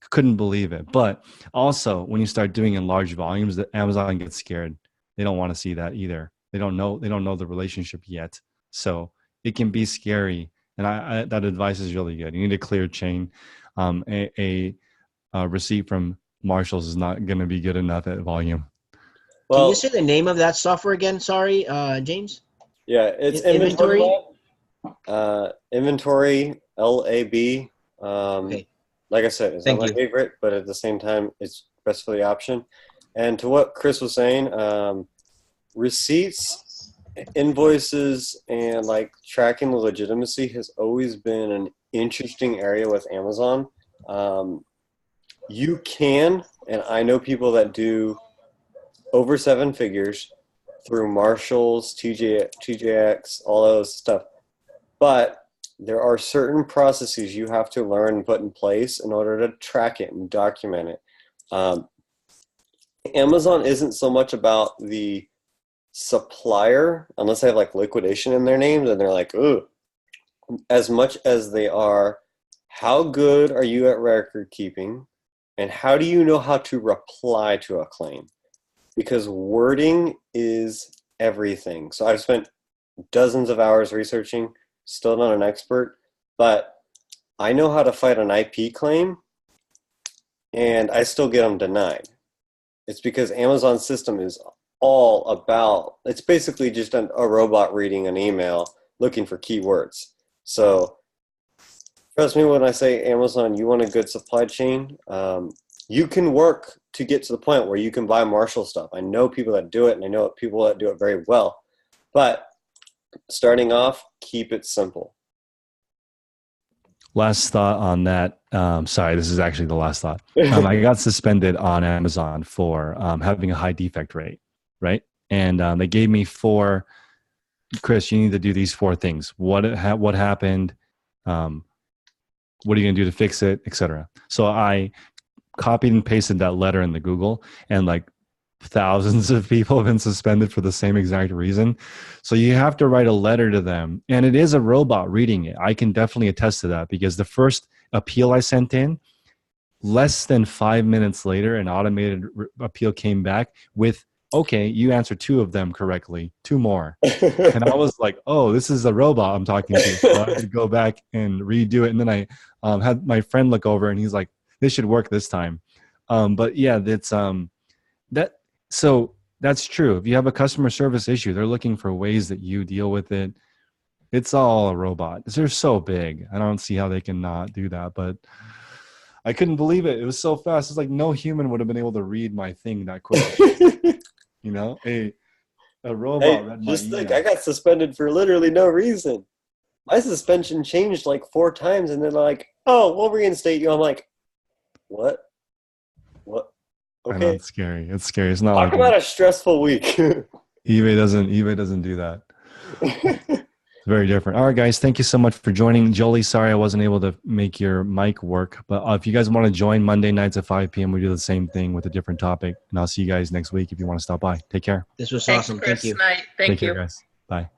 couldn't believe it. But also, when you start doing in large volumes, that Amazon gets scared. They don't want to see that either. They don't know the relationship yet. So it can be scary. And I that advice is really good. You need a clear chain. A receipt from Marshalls is not going to be good enough at volume. Can you say the name of that software again? Sorry, James. Yeah, it's Inventory Lab. Inventory LAB. Okay. Like I said, it's not my favorite, but at the same time, it's best for the option. And to what Chris was saying, receipts, invoices, and tracking the legitimacy has always been an interesting area with Amazon. You can, and I know people that do over 7 figures through Marshalls, TJX, all those stuff. But there are certain processes you have to learn and put in place in order to track it and document it. Amazon isn't so much about the supplier, unless they have liquidation in their names, and they're ooh, as much as they are, how good are you at record keeping, and how do you know how to reply to a claim? Because wording is everything. So I've spent dozens of hours researching. Still not an expert, but I know how to fight an IP claim, and I still get them denied. It's because Amazon's system is all about, it's basically just a robot reading an email looking for keywords. So trust me when I say Amazon, you want a good supply chain, you can work to get to the point where you can buy Marshall stuff. I know people that do it, and I know people that do it very well, but starting off, keep it simple. Last thought on that. Sorry, this is actually the last thought. I got suspended on Amazon for having a high defect rate, right? And they gave me 4. Chris, you need to do these 4 things. What happened? What are you going to do to fix it, etc. So I copied and pasted that letter in the Google, and like thousands of people have been suspended for the same exact reason. So you have to write a letter to them, and it is a robot reading it. I can definitely attest to that, because the first appeal I sent in, less than 5 minutes later, an automated appeal came back with, okay, you answered 2 of them correctly, 2 more. And I was like, oh, this is a robot I'm talking to. So I had to go back and redo it. And then I had my friend look over, and he's like, this should work this time. But yeah, so that's true. If you have a customer service issue, they're looking for ways that you deal with it. It's all a robot. They're so big. I don't see how they can not do that, but I couldn't believe it. It was so fast. It's like no human would have been able to read my thing that quick. You know, a robot read my just email. think, I got suspended for literally no reason. My suspension changed like 4 times, and then like, oh, we'll reinstate you. I'm like, what? I know, Okay. it's scary. It's scary. It's not Talk like about a stressful week. eBay doesn't do that. It's very different. All right, guys. Thank you so much for joining. Jolie, sorry I wasn't able to make your mic work. But if you guys want to join Monday nights at 5 p.m., we do the same thing with a different topic. And I'll see you guys next week if you want to stop by. Take care. This was Thanks, awesome. Chris. Thank you. Night. Thank Take you. care, guys. Bye.